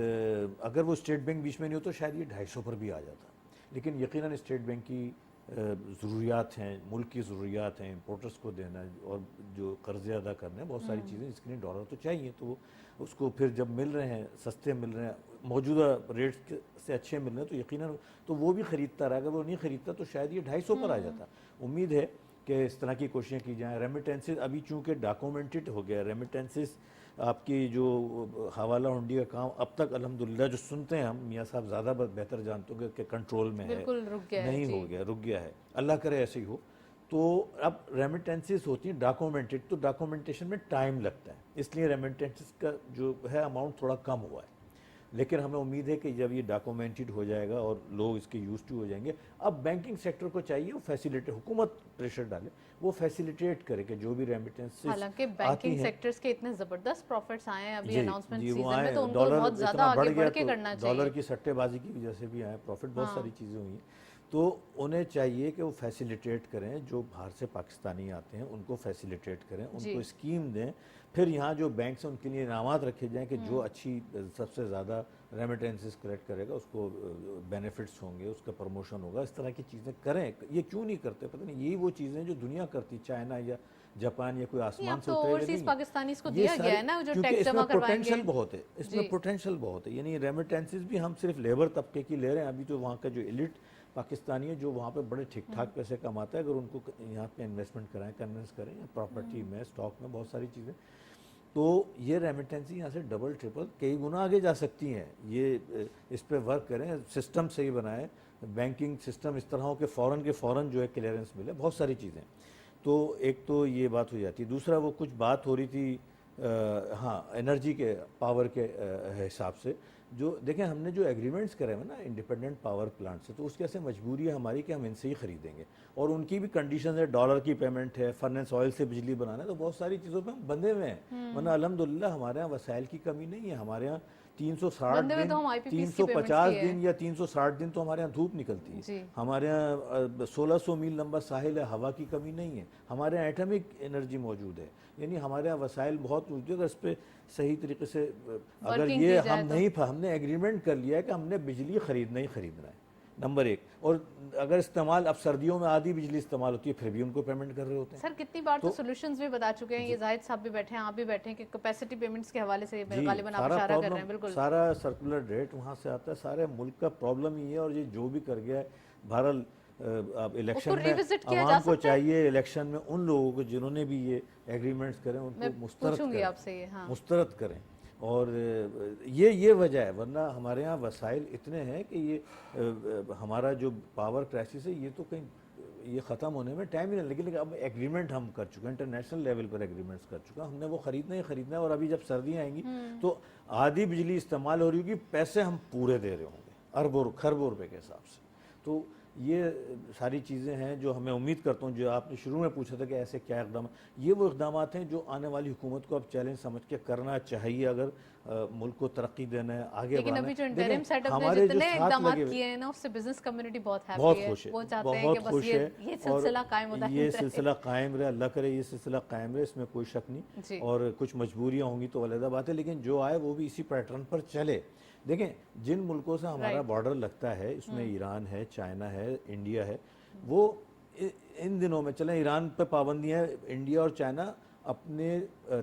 अगर वो स्टेट बैंक बीच में नहीं हो तो शायद ये 250 पर भी आ जाता। लेकिन यकीनन स्टेट बैंक की ज़रूरियात हैं, मुल्क की ज़रूरियात हैं, इम्पोर्टर्स को देना है और जो कर्ज़े अदा करने हैं, बहुत सारी चीज़ें, इसके लिए डॉलर तो चाहिए। तो उसको फिर जब मिल रहे हैं, सस्ते मिल रहे हैं, मौजूदा रेट्स से अच्छे मिल रहे हैं, तो यकीनन तो वो भी ख़रीदता रहा। अगर वो नहीं ख़रीदता तो शायद ये 250 पर आ जाता। उम्मीद है कि इस तरह की कोशिशें की जाएँ। रेमिटेंसेस अभी चूँकि डॉक्यूमेंटेड हो गया, रेमिटेंसेस आपकी जो हवाला हुंडी का काम अब तक अल्हम्दुलिल्लाह जो सुनते हैं हम, मियाँ साहब ज़्यादा बेहतर जानते होंगे कि कंट्रोल में है, बिल्कुल रुक गया है नहीं जी। हो गया, रुक गया है, अल्लाह करे ऐसे ही हो। तो अब रेमिटेंसेस होती हैं डॉक्यूमेंटेड, तो डॉक्यूमेंटेशन में टाइम लगता है, इसलिए रेमिटेंसेस का जो है अमाउंट थोड़ा कम हुआ है। लेकिन हमें उम्मीद है कि जब ये डॉक्यूमेंटेड हो जाएगा और लोग इसके यूज टू हो जाएंगे, अब बैंकिंग सेक्टर को चाहिए वो फैसिलिटेट, हुकूमत प्रेशर डाले, वो फैसिलिटेट करे कि जो भी रेमिटेंसेस हालांकि आती बैंकिंग हैं। सेक्टर्स के इतने ज़बरदस्त प्रॉफिट्स आए हैं अभी जी अनाउंसमेंट जी, वो सीजन में, आए, तो उनको डॉलर बहुत ज़्यादा इतना बढ़ आगे गया बढ़ के तो करना डॉलर चाहिए। की सट्टेबाजी की वजह से भी आए, प्रॉफिट बहुत सारी चीज़ें हुई हैं। तो उन्हें चाहिए कि वो फैसिलिटेट करें, जो बाहर से पाकिस्तानी आते हैं उनको फैसिलिटेट करें, उनको स्कीम दें। फिर यहाँ जो बैंक्स हैं उनके लिए इनामात रखे जाएं कि जो अच्छी सबसे ज़्यादा रेमिटेंसेस कलेक्ट करेगा उसको बेनिफिट्स होंगे, उसका प्रमोशन होगा। इस तरह की चीज़ें करें। ये क्यों नहीं करते पता नहीं। यही वो चीज़ें जो दुनिया करती, चाइना या जापान या कोई नहीं, आसमान अब से तो उतरे हुए ओवरसीज नहीं पाकिस्तानी को है। दिया गया है ना, जो क्योंकि टैक्स जमा इसमें करवाएंगे। पोटेंशियल बहुत है, जी। इसमें पोटेंशियल बहुत है। यानी रेमिटेंसेस भी हम सिर्फ लेबर तबके की ले रहे हैं। अभी तो वहाँ का जो एलिट पाकिस्तानी है जो वहाँ पे बड़े ठीक ठाक पैसे कमाता है, अगर उनको यहाँ पे इन्वेस्टमेंट कराएं, कन्विंस करें, प्रॉपर्टी में, स्टॉक में, बहुत सारी चीज़ें, तो ये रेमिटेंसी यहाँ से डबल ट्रिपल कई गुना आगे जा सकती हैं। ये इस पे वर्क करें, सिस्टम सही बनाएं, बैंकिंग सिस्टम इस तरह हो कि फ़ौरन जो है क्लियरेंस मिले, बहुत सारी चीज़ें। तो एक तो ये बात हो जाती है। दूसरा वो कुछ बात हो रही थी हाँ एनर्जी के पावर के हिसाब से, जो देखें हमने जो एग्रीमेंट्स करे हुए ना इंडिपेंडेंट पावर प्लांट से, तो उसके ऐसे मजबूरी है हमारी कि हम इनसे ही खरीदेंगे, और उनकी भी कंडीशन है, डॉलर की पेमेंट है, फर्नेस ऑयल से बिजली बनाना है, तो बहुत सारी चीज़ों पे हम बंधे हुए हैं। वरना अल्हम्दुलिल्लाह हमारे यहाँ वसाइल की कमी नहीं है। हमारे यहाँ 360 बंधे हुए दिन, तो हम IPPs की 350 पेमेंट्स की दिन या 360 दिन तो हमारे यहाँ धूप निकलती है। जी। हमारे यहाँ 1600 मील लंबा साहिल है, हवा की कमी नहीं है। हमारे यहाँ एटॉमिक एनर्जी मौजूद है। यानी हमारे यहाँ वसाइल बहुत मौजूद है। अगर इस पर सही तरीके से अगर वर्किंग ये की जाए हम तो। नहीं, हमने एग्रीमेंट कर लिया है कि हमने बिजली खरीदना ही खरीदना है, नंबर एक। और अगर इस्तेमाल, अब सर्दियों में आधी बिजली इस्तेमाल होती है, फिर भी उनको पेमेंट कर रहे होते हैं। सर कितनी बार तो सॉल्यूशंस भी बता चुके हैं, ये जाहिद साहब भी बैठे हैं, आप भी बैठे हैं, कि कैपेसिटी पेमेंट्स के हवाले से जी, गालिबन आप सारा इशारा कर रहे हैं। प्रॉब्लम, बिल्कुल सारा सर्कुलर रेट वहाँ से आता है। सारे मुल्क का प्रॉब्लम ही है। और ये जो भी कर गया है, बहरहाल अब इलेक्शन में revisit किया जा आवाम को सकता है? चाहिए इलेक्शन में उन लोगों को जिन्होंने भी ये एग्रीमेंट्स करें उनको मैं मुस्तरद पूछूंगी करें, आपसे ये, हाँ। मुस्तरद करें। और ये वजह है, वरना हमारे यहाँ वसाइल इतने हैं कि ये हमारा जो पावर क्राइसिस है ये तो कहीं ये ख़त्म होने में टाइम ही नहीं, लेकिन अब एग्रीमेंट हम कर चुके हैं, इंटरनेशनल लेवल पर एग्रीमेंट्स कर चुके हैं, हमने वो खरीदना ही खरीदना है। और अभी जब सर्दियाँ आएंगी तो आधी बिजली इस्तेमाल हो रही होगी, पैसे हम पूरे दे रहे होंगे अरबों खरबों रुपए के हिसाब से। तो ये सारी चीज़ें हैं जो हमें उम्मीद करता हूँ, जो आपने शुरू में पूछा था कि ऐसे क्या इकदाम, ये वो इकदाम हैं जो आने वाली हुकूमत को अब चैलेंज समझ के करना चाहिए अगर मुल्क को तरक्की देना है, आगे लेकिन बढ़ाना अभी जो है। इंटरिम देखें, सेटअप ने हमारे जो जितने साथ इकदाम लगे हुए किए हैं ना, उससे बिजनेस कम्युनिटी बहुत बहुत हैप्पी है। खुश है, वो चाहते हैं बहुत कि बस खुश है। ये सिलसिला कायम होता ये रहे। सिलसिला कायम रहे, अल्लाह करे ये सिलसिला कायम रहे, इसमें कोई शक जी। नहीं। और कुछ मजबूरियाँ होंगी तो अलग बात है, लेकिन जो आए वो भी इसी पैटर्न पर चले। देखें, जिन मुल्कों से हमारा बॉर्डर लगता है, इसमें ईरान है, चाइना है, इंडिया है, वो इन दिनों में चलें, ईरान पर पाबंदियाँ हैं, इंडिया और चाइना अपने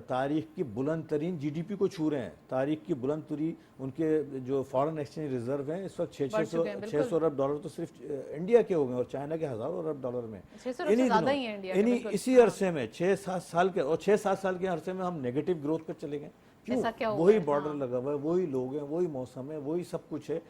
तारीख की बुलंद तरीन जीडीपी को छू रहे हैं। तारीख की बुलंद तरी उनके जो फॉरेन एक्सचेंज रिजर्व हैं इस वक्त 600 अरब डॉलर तो सिर्फ इंडिया के हो गए, और चाइना के हज़ारों अरब डॉलर में। 600 अरब से ज़्यादा ही है इंडिया के, बिल्कुल। इसी अरसे में 6-7 साल के, और 6-7 साल के अरसे में हम नेगेटिव ग्रोथ पर चले गए। ऐसा क्या क्यों? हुआ वही है? बॉर्डर हाँ। लगा हुआ है, वही लोग हैं, वही मौसम है, वही सब कुछ है,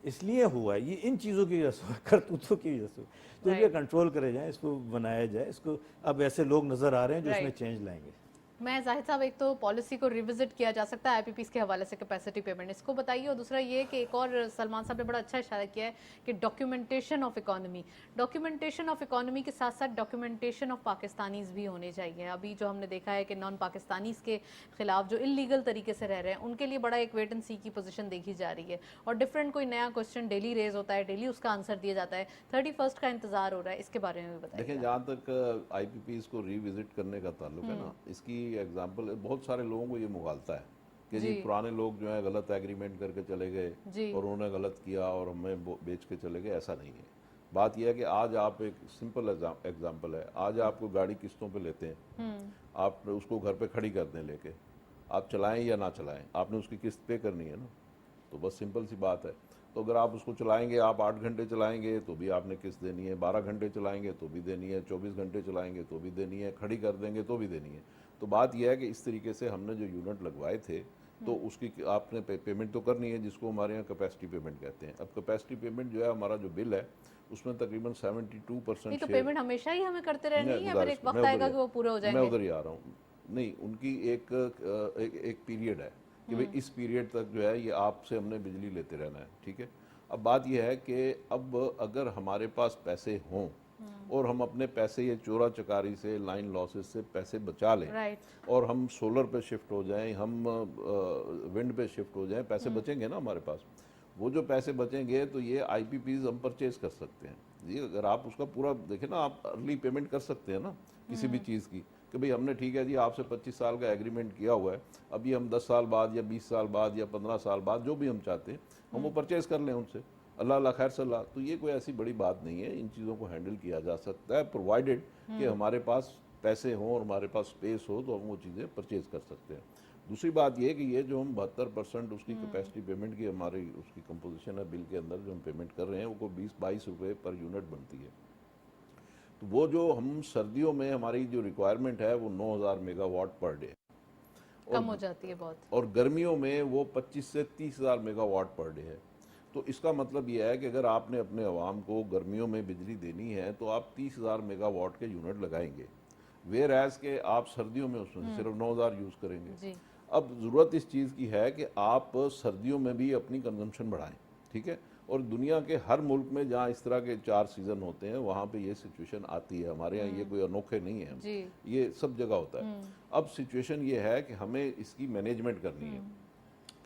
इसलिए हुआ है। ये इन चीज़ों की वजह से, करतूतों की वजह से। तो ये कंट्रोल करे जाए, इसको बनाया जाए, इसको अब ऐसे लोग नजर आ रहे हैं जो इसमें चेंज लाएंगे। मैं जाहिद साहब, एक तो पॉलिसी को रिविजिट किया जा सकता है आईपीपीस के हवाले से, कैपेसिटी पेमेंट, इसको बताइए। और दूसरा ये कि एक और सलमान साहब ने बड़ा अच्छा इशारा किया है कि documentation of economy, documentation of economy के साथ साथ डॉक्यूमेंटेशन ऑफ पाकिस्तानीज भी होने चाहिए। अभी जो हमने देखा है कि नॉन पाकिस्तानीज के खिलाफ जो इलीगल तरीके से रह रहे हैं उनके लिए बड़ा एक वेट एंड सी की पोजीशन देखी जा रही है, और डिफरेंट कोई नया क्वेश्चन डेली रेज होता है, डेली उसका आंसर दिया जाता है। 31 का इंतजार हो रहा है, इसके बारे में भी बताइए। देखिए, जहाँ तक आईपीपीस को रिविजिट करने का ताल्लुक है ना, इसकी एग्जांपल बहुत सारे लोगों को ये मुगालता है कि जी पुराने लोग जो है गलत एग्रीमेंट करके चले गए और उन्होंने गलत किया और हमें बेच के चले गए। ऐसा नहीं है। बात यह है कि आज आप, एक सिंपल एग्जांपल है, आज आपको गाड़ी किस्तों पे लेते हैं, आप उसको घर पे खड़ी कर दें लेके, आप चलाएं या ना चलाएं, आपने उसकी किस्त पे करनी है ना। तो बस सिंपल सी बात है। तो अगर आप उसको चलाएंगे, आप 8 घंटे चलाएंगे तो भी आपने किस्त देनी है, 12 घंटे चलाएंगे तो भी देनी है, 24 घंटे चलाएंगे तो भी देनी है, खड़ी कर देंगे तो भी देनी है। तो बात यह है कि इस तरीके से हमने जो यूनिट लगवाए थे तो उसकी आपने पेमेंट तो करनी है, जिसको हमारे यहाँ कैपेसिटी पेमेंट कहते हैं। अब कैपेसिटी पेमेंट जो है, हमारा जो बिल है उसमें तकरीबन 72% तो पेमेंट हमेशा ही हमें करते रहनी है या फिर एक वक्त आएगा कि वो पूरे हो जाएंगे? मैं उधर ही आ रहा हूँ। नहीं, उनकी एक पीरियड है कि भाई इस पीरियड तक जो है ये आपसे हमने बिजली लेते रहना है, ठीक है। अब बात यह है कि अब अगर हमारे पास पैसे हों और हम अपने पैसे ये चोरा चकारी से, लाइन लॉसेस से पैसे बचा लें और हम सोलर पे शिफ्ट हो जाएं, हम विंड पे शिफ्ट हो जाएं, पैसे बचेंगे ना हमारे पास। वो जो पैसे बचेंगे तो ये आईपीपीज हम परचेज कर सकते हैं जी। अगर आप उसका पूरा देखें ना, आप अर्ली पेमेंट कर सकते हैं ना किसी भी चीज़ की, कि भाई हमने ठीक है जी आपसे 25 साल का एग्रीमेंट किया हुआ है, अभी हम 10 साल बाद या 20 साल बाद या 15 साल बाद जो भी हम चाहते हैं हम वो परचेज कर लें उनसे, अल्लाह खैर सल्ला। तो ये कोई ऐसी बड़ी बात नहीं है, इन चीज़ों को हैंडल किया जा सकता है, प्रोवाइडेड कि हमारे पास पैसे हों और हमारे पास स्पेस हो तो हम वो चीज़ें परचेज कर सकते हैं। दूसरी बात ये कि ये जो हम 72% उसकी कैपेसिटी पेमेंट की हमारी उसकी कंपोजिशन है बिल के अंदर जो हम पेमेंट कर रहे हैं, वो 20-22 रुपये पर यूनिट बनती है। तो वो जो हम सर्दियों में हमारी जो रिक्वायरमेंट है वो 9000 मेगावाट पर डे कम हो जाती है बहुत, और गर्मियों में वो 25 से 30,000 मेगावाट पर डे है। तो इसका मतलब यह है कि अगर आपने अपने अवाम को गर्मियों में बिजली देनी है तो आप 30,000 मेगावाट के यूनिट लगाएंगे, वेयर एज के आप सर्दियों में उसमें सिर्फ 9000 यूज़ करेंगे जी। अब ज़रूरत इस चीज़ की है कि आप सर्दियों में भी अपनी कंजम्पशन बढ़ाएं, ठीक है। और दुनिया के हर मुल्क में जहाँ इस तरह के 4 सीज़न होते हैं वहाँ पे ये सिचुएशन आती है। हमारे यहाँ ये कोई अनोखे नहीं है, ये सब जगह होता है। अब सिचुएशन ये है कि हमें इसकी मैनेजमेंट करनी है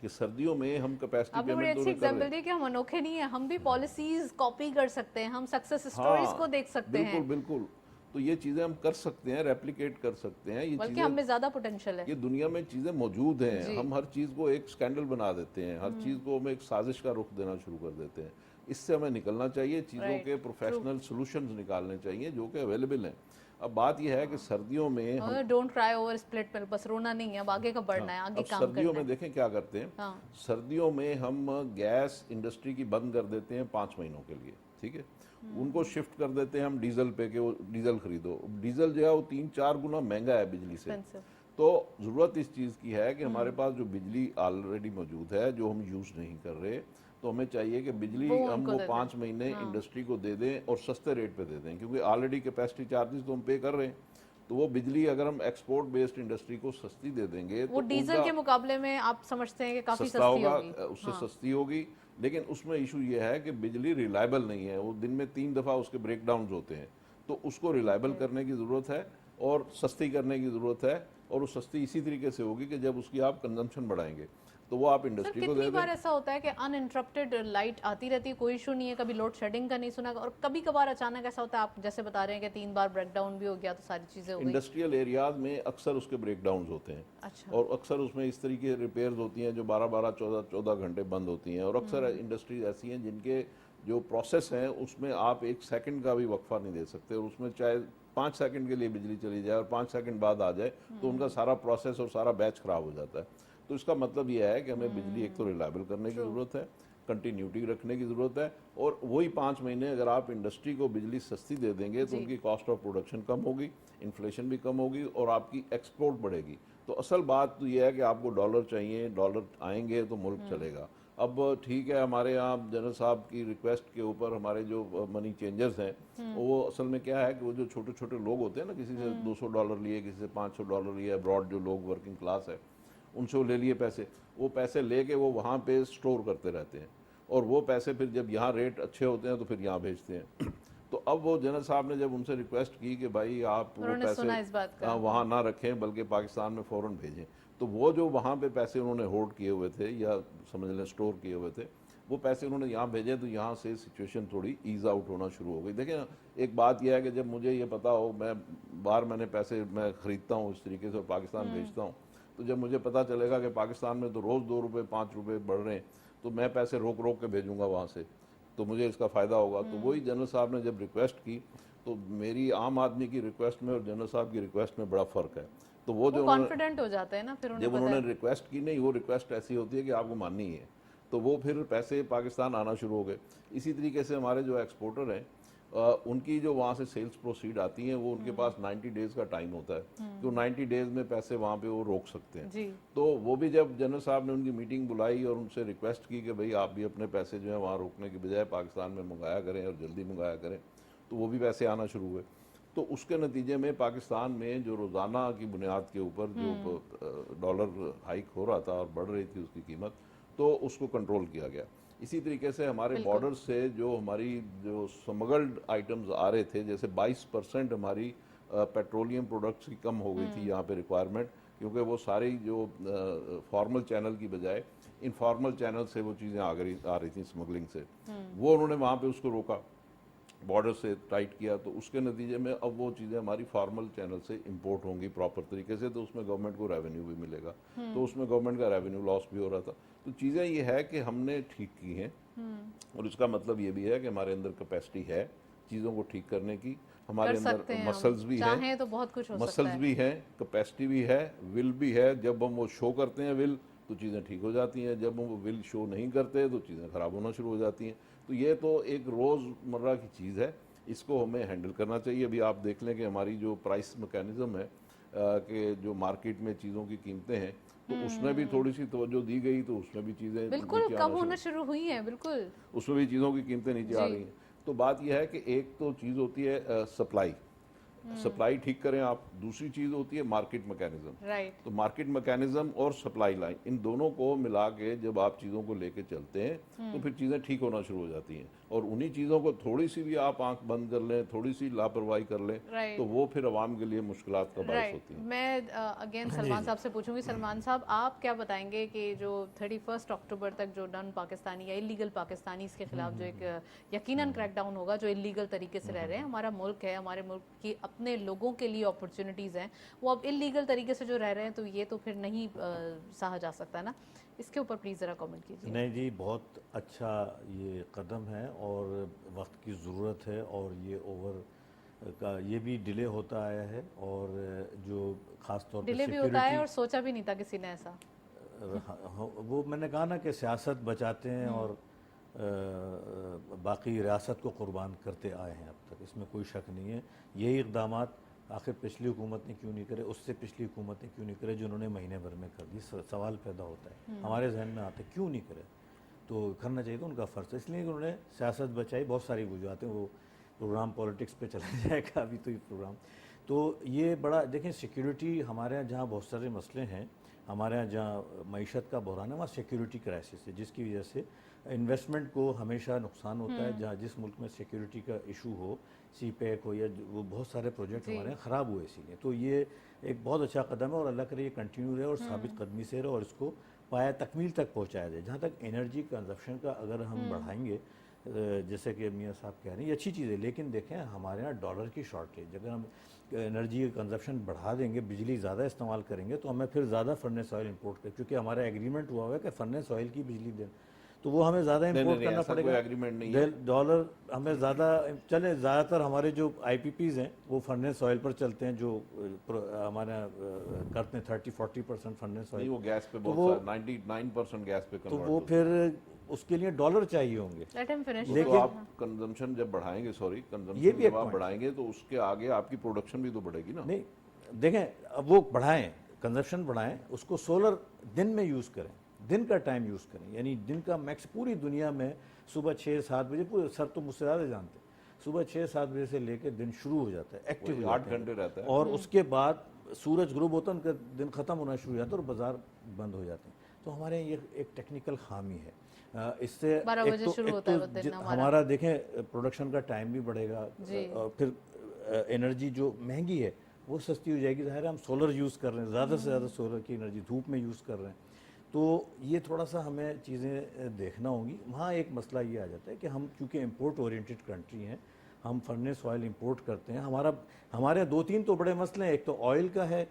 कि सर्दियों में हम कैपेसिटी पेमेंट बड़ी अच्छी एग्जांपल दी कि हम अनोखे नहीं है, हम भी पॉलिसीज कॉपी कर सकते हैं, हम सक्सेस स्टोरीज को देख सकते हैं। बिल्कुल बिल्कुल। तो ये चीज़ें हम कर सकते हैं, रेप्लिकेट कर सकते हैं, ये बल्कि हमें ज़्यादा पोटेंशियल है। ये दुनिया में चीज़ें मौजूद हैं। हम हर चीज़ को एक स्कैंडल बना देते हैं, हर चीज़ को हम एक साजिश का रुख देना शुरू कर देते हैं। इससे हमें निकलना चाहिए, चीज़ों के प्रोफेशनल सॉल्यूशंस निकालने चाहिए जो कि अवेलेबल हैं। अब बात यह है कि सर्दियों में हम don't cry over split milk, बस रोना नहीं है, अब आगे का बढ़ना है, आगे अब काम सर्दियों करना में है। देखें क्या करते हैं। हाँ। सर्दियों में हम गैस इंडस्ट्री की बंद कर देते हैं 5 महीनों के लिए, ठीक है। उनको शिफ्ट कर देते हैं हम डीजल पे, कि वो डीजल खरीदो। डीजल जो है वो 3-4 गुना महंगा है बिजली से। एक्सपेंसिव। तो ज़रूरत इस चीज़ की है कि हमारे पास जो बिजली ऑलरेडी मौजूद है, जो हम यूज़ नहीं कर रहे, तो हमें चाहिए कि बिजली वो हम उनको वो दे दें। 5 महीने इंडस्ट्री को दे दें और सस्ते रेट पे दे दें, क्योंकि ऑलरेडी कैपेसिटी चार्जेस तो हम पे कर रहे हैं। तो वो बिजली अगर हम एक्सपोर्ट बेस्ड इंडस्ट्री को सस्ती दे देंगे वो तो डीजल उनका के मुकाबले में आप समझते हैं कि काफी सस्ता सस्ती होगा, होगी। उससे हाँ। सस्ती होगी। लेकिन उसमें इशू ये है कि बिजली रिलायबल नहीं है, वो दिन में 3 दफ़ा उसके ब्रेकडाउन होते हैं। तो उसको रिलायबल करने की ज़रूरत है और सस्ती करने की ज़रूरत है। और वो सस्ती इसी तरीके से होगी कि जब उसकी आप कंजम्पशन बढ़ाएंगे, तो वो आप सर इंडस्ट्री को कितनी दे बार दें। ऐसा होता है कि अनइंटरप्टेड लाइट आती रहती है, कोई इशू नहीं है, कभी लोड शेडिंग का नहीं सुना, और कभी कभार अचानक ऐसा होता है, आप जैसे बता रहे हैं कि 3 बार ब्रेकडाउन भी हो गया तो सारी चीजें हो गई। इंडस्ट्रियल एरियाज में अक्सर उसके ब्रेकडाउन होते हैं। अच्छा। और अक्सर उसमें इस तरीके रिपेयर्स होती हैं जो 12-12, 14-14 घंटे बंद होती हैं। और अक्सर इंडस्ट्रीज ऐसी हैं जिनके जो प्रोसेस हैं उसमें आप 1 सेकंड का भी वक्फा नहीं दे सकते, और उसमें चाहे 5 सेकंड के लिए बिजली चली जाए और 5 सेकंड बाद आ जाए तो उनका सारा प्रोसेस और सारा बैच खराब हो जाता है। तो इसका मतलब यह है कि हमें बिजली एक तो रिलायबल करने की ज़रूरत है, कंटिन्यूटी रखने की ज़रूरत है, और वही 5 महीने अगर आप इंडस्ट्री को बिजली सस्ती दे देंगे तो जी। उनकी कॉस्ट ऑफ प्रोडक्शन कम होगी, इन्फ्लेशन भी कम होगी और आपकी एक्सपोर्ट बढ़ेगी। तो असल बात तो यह है कि आपको डॉलर चाहिए, डॉलर आएंगे तो मुल्क चलेगा। अब ठीक है, हमारे यहाँ जनरल साहब की रिक्वेस्ट के ऊपर हमारे जो मनी चेंजर्स हैं, वो असल में क्या है कि वो जो छोटे छोटे लोग होते हैं ना, किसी से $200 लिए, किसी से $500 लिए, अब्रॉड जो लोग वर्किंग क्लास है उनसे वो ले लिए पैसे, वो पैसे लेके वो वहाँ पे स्टोर करते रहते हैं, और वो पैसे फिर जब यहाँ रेट अच्छे होते हैं तो फिर यहाँ भेजते हैं। तो अब वो जनरल साहब ने जब उनसे रिक्वेस्ट की कि भाई आप वो उन्होंने सुना इस पैसे बात का। वहाँ ना रखें बल्कि पाकिस्तान में फ़ौरन भेजें, तो वो जो वहाँ पे पैसे उन्होंने होल्ड किए हुए थे या समझ लें स्टोर किए हुए थे, वो पैसे उन्होंने यहाँ भेजे, तो यहाँ से सिचुएशन थोड़ी ईज आउट होना शुरू हो गई। देखिए ना, एक बात यह है कि जब मुझे ये पता हो, मैं बाहर मैंने पैसे मैं ख़रीदता हूँ इस तरीके से और पाकिस्तान भेजता हूँ, तो जब मुझे पता चलेगा कि पाकिस्तान में तो रोज़ 2 रुपये 5 रुपये बढ़ रहे हैं, तो मैं पैसे रोक रोक के भेजूंगा वहाँ से, तो मुझे इसका फ़ायदा होगा। तो वही जनरल साहब ने जब रिक्वेस्ट की, तो मेरी आम आदमी की रिक्वेस्ट में और जनरल साहब की रिक्वेस्ट में बड़ा फ़र्क है। तो वो जो उन्होंने कॉन्फिडेंट हो जाते हैं ना, फिर उन्हें जब पता उन्होंने है। रिक्वेस्ट की, नहीं वो रिक्वेस्ट ऐसी होती है कि आपको माननी ही है, तो वो फिर पैसे पाकिस्तान आना शुरू हो गए। इसी तरीके से हमारे जो एक्सपोर्टर हैं, उनकी जो वहाँ से सेल्स प्रोसीड आती हैं, वो उनके पास 90 डेज़ का टाइम होता है कि वो 90 डेज़ में पैसे वहाँ पे वो रोक सकते हैं। जी। तो वो भी जब जनरल साहब ने उनकी मीटिंग बुलाई और उनसे रिक्वेस्ट की कि भाई आप भी अपने पैसे जो है वहाँ रोकने की बजाय पाकिस्तान में मंगाया करें और जल्दी मंगाया करें, तो वो भी पैसे आना शुरू हुए। तो उसके नतीजे में पाकिस्तान में जो रोज़ाना की बुनियाद के ऊपर जो डॉलर हाइक हो रहा था और बढ़ रही थी उसकी कीमत, तो उसको कंट्रोल किया गया। इसी तरीके से हमारे बॉर्डर से जो हमारी जो स्मगल्ड आइटम्स आ रहे थे, जैसे 22% हमारी पेट्रोलियम प्रोडक्ट्स की कम हो गई थी यहाँ पे रिक्वायरमेंट, क्योंकि वो सारी जो फॉर्मल चैनल की बजाय इनफॉर्मल चैनल से वो चीज़ें आ रही थी स्मगलिंग से, वो उन्होंने वहाँ पे उसको रोका, बॉर्डर से टाइट किया। तो उसके नतीजे में अब वो चीज़ें हमारी फॉर्मल चैनल से इंपोर्ट होंगी प्रॉपर तरीके से, तो उसमें गवर्नमेंट को रेवेन्यू भी मिलेगा। तो उसमें गवर्नमेंट का रेवेन्यू लॉस भी हो रहा था। तो चीज़ें ये है कि हमने ठीक की हैं, और इसका मतलब ये भी है कि हमारे अंदर कैपेसिटी है चीज़ों को ठीक करने की, हमारे कर सकते अंदर हैं मसल्स हम, भी चाहें हैं, तो बहुत कुछ हो सकता मसल्स है। भी हैं, कैपेसिटी भी है, विल भी है। जब हम वो शो करते हैं विल, तो चीज़ें ठीक हो जाती हैं। जब हम वो विल शो नहीं करते तो चीज़ें ख़राब होना शुरू हो जाती हैं। तो ये तो एक रोज़मर्रा की चीज़ है, इसको हमें हैंडल करना चाहिए। अभी आप देख लें कि हमारी जो प्राइस मैकेनिज़्म है कि जो मार्केट में चीज़ों की कीमतें हैं, तो उसमें भी थोड़ी सी तवज्जो दी गई, तो उसमें भी चीज़ें बिल्कुल नीचे कम आना होना शुरू, शुरू हुई है, बिल्कुल। उसमें भी चीज़ों की कीमतें नीचे आ जी। रही हैं। तो बात यह है कि एक तो चीज़ होती है सप्लाई, सप्लाई ठीक करें आप, दूसरी चीज़ होती है मार्केट मैकेनिज्म। राइट। तो मार्केट मैकेनिज्म और सप्लाई लाइन, इन दोनों को मिला के जब आप चीज़ों को लेके चलते हैं तो फिर चीज़ें ठीक होना शुरू हो जाती हैं। और उन्हीं चीज़ों को थोड़ी सी भी आप आंख बंद कर लें, थोड़ी सी लापरवाही कर लें, राइट। तो वो फिर आवाम के लिए मुश्किलात का बायस होती राइट। हैं। मैं अगेन सलमान साहब से पूछूंगी। सलमान साहब, आप क्या बताएंगे कि जो 31 अक्टूबर तक जो नॉन पाकिस्तानी या इलीगल पाकिस्तानी के खिलाफ जो एक यकीनन क्रैकडाउन होगा, जो इलीगल तरीके से रह रहे हैं, हमारा मुल्क है, हमारे मुल्क की अपने लोगों के लिए अपॉर्चुनिटीज़ हैं, वो अब इलीगल तरीके से जो रह रहे हैं, तो ये तो फिर नहीं सहा जा सकता ना। इसके ऊपर प्लीज़ ज़रा कमेंट कीजिए। नहीं जी, बहुत अच्छा ये कदम है और वक्त की ज़रूरत है, और ये ओवर का ये भी डिले होता आया है, और जो ख़ास तौर पर डिले भी होता है और सोचा भी नहीं था किसी ने ऐसा। वो मैंने कहा ना कि सियासत बचाते हैं और बाकी रियासत को कुर्बान करते आए हैं अब तक, इसमें कोई शक नहीं है। यही इक़दाम आखिर पिछली हुकूमत ने क्यों नहीं करे, उससे पिछली हुकूमत ने क्यों नहीं करे, जो उन्होंने महीने भर में कर दी। सवाल पैदा होता है हमारे जहन में आता है क्यों नहीं करे, तो करना चाहिए था, उनका फ़र्ज़ है। इसलिए उन्होंने सियासत बचाई, बहुत सारी वजूहतें, वो प्रोग्राम पॉलिटिक्स पे चला जाएगा अभी तो ये प्रोग्राम। तो ये बड़ा देखें, सिक्योरिटी हमारे यहाँ जहाँ बहुत सारे मसले हैं, हमारे यहाँ जहाँ मईशत का बहरान है वहाँ सिक्योरिटी क्राइसिस है, जिसकी वजह से इन्वेस्टमेंट को हमेशा नुकसान होता है। जहाँ जिस मुल्क में सिक्योरिटी का इशू हो, सी पैक हो या वो बहुत सारे प्रोजेक्ट हमारे यहाँ ख़राब हुए इसीलिए। तो ये एक बहुत अच्छा कदम है और अल्लाह करे ये कंटिन्यू रहे और साबित कदमी से रहे और इसको पाया तकमील तक पहुँचाया जाए। जहाँ तक एनर्जी कंजप्शन का अगर हम बढ़ाएंगे, जैसे कि मियाँ साहब कह रहे हैं, ये अच्छी चीज़ है, लेकिन देखें हमारे यहाँ डॉलर की शॉर्टेज, अगर हम एनर्जी कंजप्शन बढ़ा देंगे, बिजली ज़्यादा इस्तेमाल करेंगे, तो हमें फिर ज़्यादा फर्नेस ऑयल इंपोर्ट कर, क्योंकि हमारा एग्रीमेंट हुआ हुआ है कि फर्नेस ऑयल की बिजली दें, तो वो हमें ज़्यादा इंपोर्ट करना पड़ेगा। एग्रीमेंट नहीं है। डॉलर हमें ज़्यादा चले, ज़्यादातर हमारे जो IPPs हैं वो फर्नेस ऑयल पर चलते हैं, जो हमारे करते हैं 30-40% फर्नेस ऑयल, वो गैस पे बहुत 99% गैस पे तो वो फिर उसके लिए डॉलर चाहिए होंगे। लेकिन तो आप कंजम्पशन जब बढ़ाएंगे, कंजम्पशन जब आप बढ़ाएंगे तो उसके आगे आपकी प्रोडक्शन भी तो बढ़ेगी ना। नहीं देखें, अब वो बढ़ाएं, कंजप्शन बढ़ाएं, उसको सोलर दिन में यूज़ करें, दिन का टाइम यूज़ करें, यानी दिन का मैक्स। पूरी दुनिया में सुबह 6-7 बजे, पूरे सर तो मुझसे ज़्यादा जानते हैं, सुबह 6-7 बजे से लेकर दिन शुरू हो जाता है, एक्टिव 8 घंटे रहता है, और उसके बाद सूरज गुरूब होता है, उनका दिन ख़त्म होना शुरू हो जाता है और बाजार बंद हो जाते हैं। तो हमारे ये एक टेक्निकल खामी है। इससे हमारा देखें प्रोडक्शन का टाइम भी बढ़ेगा और फिर एनर्जी जो महंगी है वो सस्ती हो जाएगी। ज़ाहिर है हम सोलर यूज़ कर रहे हैं, ज़्यादा से ज़्यादा सोलर की एनर्जी धूप में यूज़ कर रहे हैं, तो ये थोड़ा सा हमें चीज़ें देखना होंगी। वहाँ एक मसला ये आ जाता है कि हम चूँकि इम्पोर्ट ओरिएंटेड कंट्री हैं, हम फर्नेस ऑयल इंपोर्ट करते हैं। हमारे 2-3 तो बड़े मसले हैं, एक तो ऑयल का है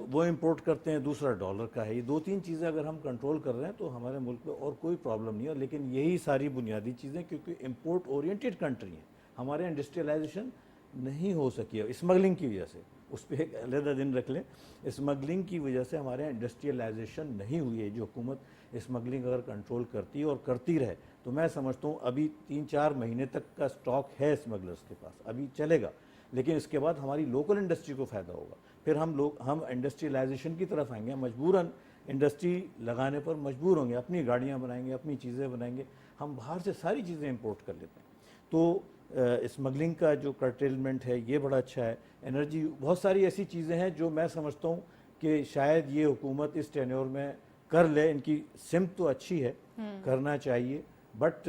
वो इंपोर्ट करते हैं, दूसरा डॉलर का है। ये 2-3 चीज़ें अगर हम कंट्रोल कर रहे हैं तो हमारे मुल्क में और कोई प्रॉब्लम नहीं है। लेकिन यही सारी बुनियादी चीज़ें, क्योंकि इंपोर्ट ओरिएंटेड कंट्री हैं, हमारे इंडस्ट्रियलाइजेशन नहीं हो सकी है स्मगलिंग की वजह से। उस पर एक अलग दिन रख लें, स्मगलिंग की वजह से हमारे यहाँ इंडस्ट्रियलाइजेशन नहीं हुई है। जो हुकूमत स्मगलिंग अगर कंट्रोल करती है और करती रहे तो मैं समझता हूँ अभी 3-4 महीने तक का स्टॉक है स्मगलर्स के पास, अभी चलेगा, लेकिन इसके बाद हमारी लोकल इंडस्ट्री को फ़ायदा होगा। फिर हम इंडस्ट्रियलाइजेशन की तरफ आएंगे, मजबूरन इंडस्ट्री लगाने पर मजबूर होंगे, अपनी गाड़ियाँ बनाएंगे, अपनी चीज़ें बनाएंगे। हम बाहर से सारी चीज़ें इंपोर्ट कर लेते हैं, तो स्मगलिंग का जो कर्टेलमेंट है ये बड़ा अच्छा है। एनर्जी, बहुत सारी ऐसी चीज़ें हैं जो मैं समझता हूँ कि शायद ये हुकूमत इस टेन्योर में कर ले। इनकी सिमत तो अच्छी है, करना चाहिए, बट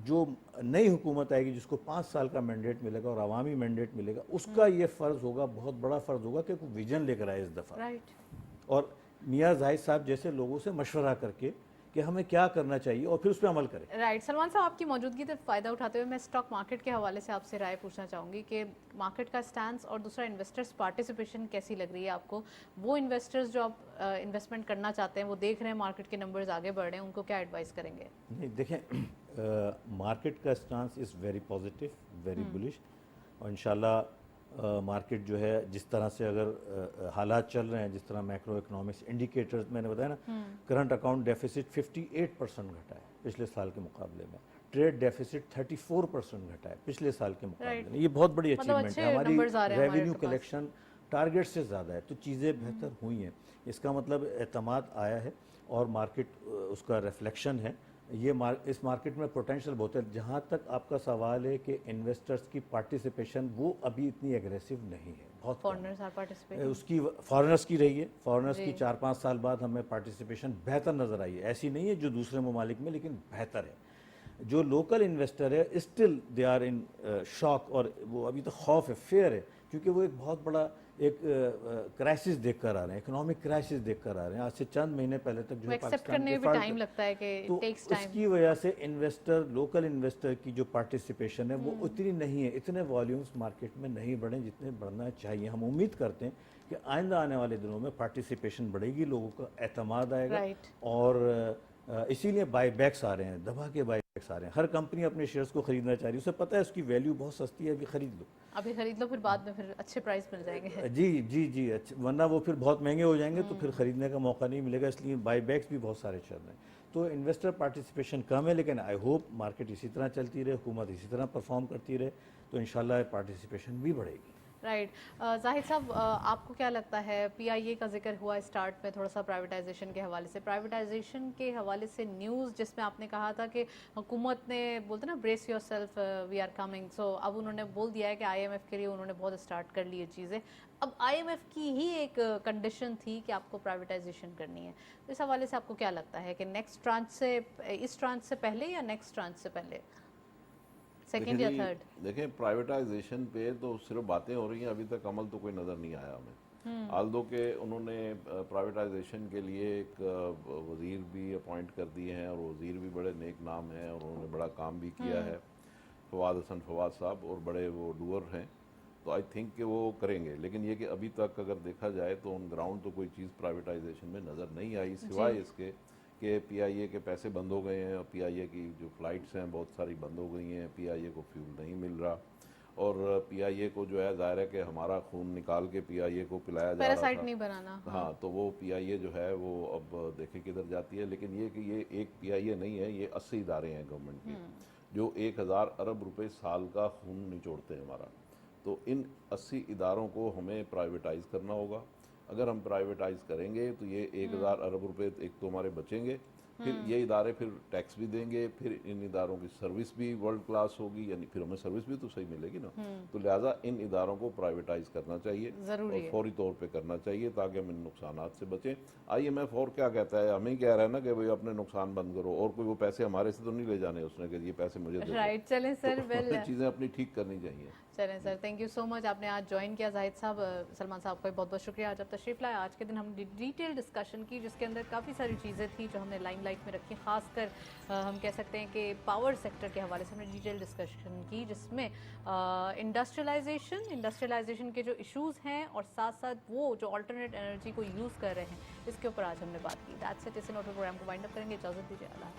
जो नई हुकूमत आएगी जिसको 5 साल का मैंडेट मिलेगा और अवामी मैंडेट मिलेगा, उसका ये फ़र्ज़ होगा, बहुत बड़ा फ़र्ज़ होगा कि कोई विजन लेकर आए इस दफ़ा, और मियाँ जाहिद साहब जैसे लोगों से मशवरा करके कि हमें क्या करना चाहिए और फिर उस पर अमल करें। राइट सलमान साहब, आपकी मौजूदगी से फ़ायदा उठाते हुए मैं स्टॉक मार्केट के हवाले से आपसे राय पूछना चाहूँगी कि मार्केट का स्टैंस और दूसरा इन्वेस्टर्स पार्टिसिपेशन कैसी लग रही है आपको? वो इन्वेस्टर्स जो आप इन्वेस्टमेंट करना चाहते हैं, वो देख रहे हैं मार्केट के नंबर्स आगे बढ़ रहे हैं, उनको क्या एडवाइस करेंगे? नहीं देखें, मार्केट का stance is very positive, very bullish, और इंशाल्लाह मार्केट जो है जिस तरह से अगर हालात चल रहे हैं, जिस तरह मैक्रो इकोनॉमिक्स इंडिकेटर्स मैंने बताया ना, करंट अकाउंट डेफिसिट 58% घटा है पिछले साल के मुकाबले में, ट्रेड डेफिसिट 34% घटा है पिछले साल के मुकाबले में। ये बहुत बड़ी अचीवमेंट है। हमारी रेवेन्यू कलेक्शन टारगेट से ज़्यादा है, तो चीज़ें बेहतर हुई हैं। इसका मतलब एतमाद आया है और मार्केट उसका रिफ्लेक्शन है। इस मार्केट में पोटेंशियल बहुत है। जहाँ तक आपका सवाल है कि इन्वेस्टर्स की पार्टिसिपेशन, वो अभी इतनी एग्रेसिव नहीं है, बहुत उसकी फॉरेनर्स की रही है। फॉरेनर्स की 4-5 साल बाद हमें पार्टिसिपेशन बेहतर नज़र आई है, ऐसी नहीं है जो दूसरे ममालिक में, लेकिन बेहतर है। जो लोकल इन्वेस्टर है still they are in shock, और वो अभी तो खौफ है, फेयर है, क्योंकि वो एक बहुत बड़ा एक क्राइसिस देख कर आ रहे हैं, इकोनॉमिक क्राइसिस देख कर आ रहे हैं। आज से चंद महीने पहले तक जो है पाकिस्तान के टाइम लगता है कि तो उसकी वजह से इन्वेस्टर, लोकल इन्वेस्टर की जो पार्टिसिपेशन है वो उतनी नहीं है, इतने वॉल्यूम्स मार्केट में नहीं बढ़े जितने बढ़ना चाहिए। हम उम्मीद करते हैं कि आइंदा आने वाले दिनों में पार्टिसिपेशन बढ़ेगी, लोगों का एतमाद आएगा, और इसीलिए बाईबैक्स आ रहे हैं, दबा के बाईबैक्स टैक्स आ रहे हैं। हर कंपनी अपने शेयर्स को खरीदना चाह रही है, उसे पता है उसकी वैल्यू बहुत सस्ती है, अभी खरीद लो। अभी खरीद लो, फिर बाद में फिर अच्छे प्राइस मिल जाएंगे। जी जी जी, अच्छा, वरना वो फिर बहुत महंगे हो जाएंगे तो फिर खरीदने का मौका नहीं मिलेगा, इसलिए बाईबैक्स भी बहुत सारे चल रहे हैं। तो इन्वेस्टर पार्टिसिपेशन कम है, लेकिन आई होप मार्केट इसी तरह चलती रहे, हुकूमत इसी तरह परफॉर्म करती रहे, तो इंशाल्लाह पार्टिसिपेशन भी बढ़ेगी। राइट। जाहिद साहब, आपको क्या लगता है, पीआईए का जिक्र हुआ स्टार्ट में थोड़ा सा प्राइवेटाइजेशन के हवाले से, प्राइवेटाइजेशन के हवाले से न्यूज़ जिसमें आपने कहा था कि हुकूमत ने बोलते ना brace yourself we are coming, so अब उन्होंने बोल दिया है कि आईएमएफ के लिए उन्होंने बहुत स्टार्ट कर ली है चीज़ें। अब आईएमएफ की ही एक कंडीशन थी कि आपको प्राइवेटाइजेशन करनी है, तो इस हवाले से आपको क्या लगता है कि नेक्स्ट ट्रांच से, इस ट्रांच से पहले या नेक्स्ट ट्रांच से पहले, सेकेंड या थर्ड? देखें, प्राइवेटाइजेशन पे तो सिर्फ बातें हो रही हैं, अभी तक अमल तो कोई नज़र नहीं आया हमें। आल्दो के उन्होंने प्राइवेटाइजेशन के लिए एक वज़ीर भी अपॉइंट कर दिए हैं, और वज़ीर भी बड़े नेक नाम हैं और उन्होंने बड़ा काम भी किया है, फवाद हसन फवाद साहब, और बड़े वो डूअर हैं, तो आई थिंक कि वो करेंगे। लेकिन ये कि अभी तक अगर देखा जाए तो ऑन ग्राउंड तो कोई चीज़ प्राइवेटाइजेशन में नज़र नहीं आई, सिवाय इसके कि पीआईए के पैसे बंद हो गए हैं, और पीआईए की जो फ़्लाइट्स हैं बहुत सारी बंद हो गई हैं, पीआईए को फ्यूल नहीं मिल रहा, और पीआईए को जो है ज़ाहिर है कि हमारा खून निकाल के पीआईए को पिलाया जा रहा पैरासाइट था। नहीं बनाना। हाँ, तो वो पीआईए जो है वो अब देखे किधर जाती है। लेकिन ये कि ये एक पीआईए नहीं है, ये 80 इदारे हैं गवर्नमेंट के, जो 1000 अरब रुपए साल का खून निचोड़ते हैं हमारा। तो इन 80 इदारों को हमें प्राइवेटाइज़ करना होगा। अगर हम प्राइवेटाइज़ करेंगे तो ये 1000 अरब रुपए एक तो हमारे बचेंगे, फिर ये इदारे फिर टैक्स भी देंगे, फिर इन इदारों की सर्विस भी वर्ल्ड क्लास होगी, यानी फिर हमें सर्विस भी तो सही मिलेगी ना। तो लिहाजा इन इदारों को प्राइवेटाइज करना चाहिए ज़रूरी और है। फौरी तौर पे करना चाहिए, ताकि हम इन नुकसानात से बचें। आईएमएफ और क्या कहता है, हमें ही कह रहा है ना कि भाई अपने नुकसान बंद करो, और कोई वो पैसे हमारे से तो नहीं ले जाने उसने कि ये पैसे मुझे दे दो। राइट, चलें सर, तो वेल चीज़ें अपनी ठीक करनी चाहिए। चलें sir, thank you so much, आपने आज ज्वाइन किया। जाहिद साहब, सलमान साहब का बहुत बहुत शुक्रिया आज आप तशरीफ़ लाए। आज के दिन हम डिटेल डिस्कशन की, जिसके अंदर काफ़ी सारी चीज़ें थी जो हमने लाइमलाइट में रखी, खासकर हम कह सकते हैं कि पावर सेक्टर के हवाले से हमने डिटेल डिस्कशन की, जिसमें इंडस्ट्रियलाइजेशन के जो इशूज़ हैं और साथ साथ वो जो अल्टरनेट एनर्जी को यूज़ कर रहे हैं, इसके ऊपर आज हमने बात की। दैट्स इट, इस प्रोग्राम को वाइंड अप करेंगे। इजाज़त दीजिए, अल्लाह।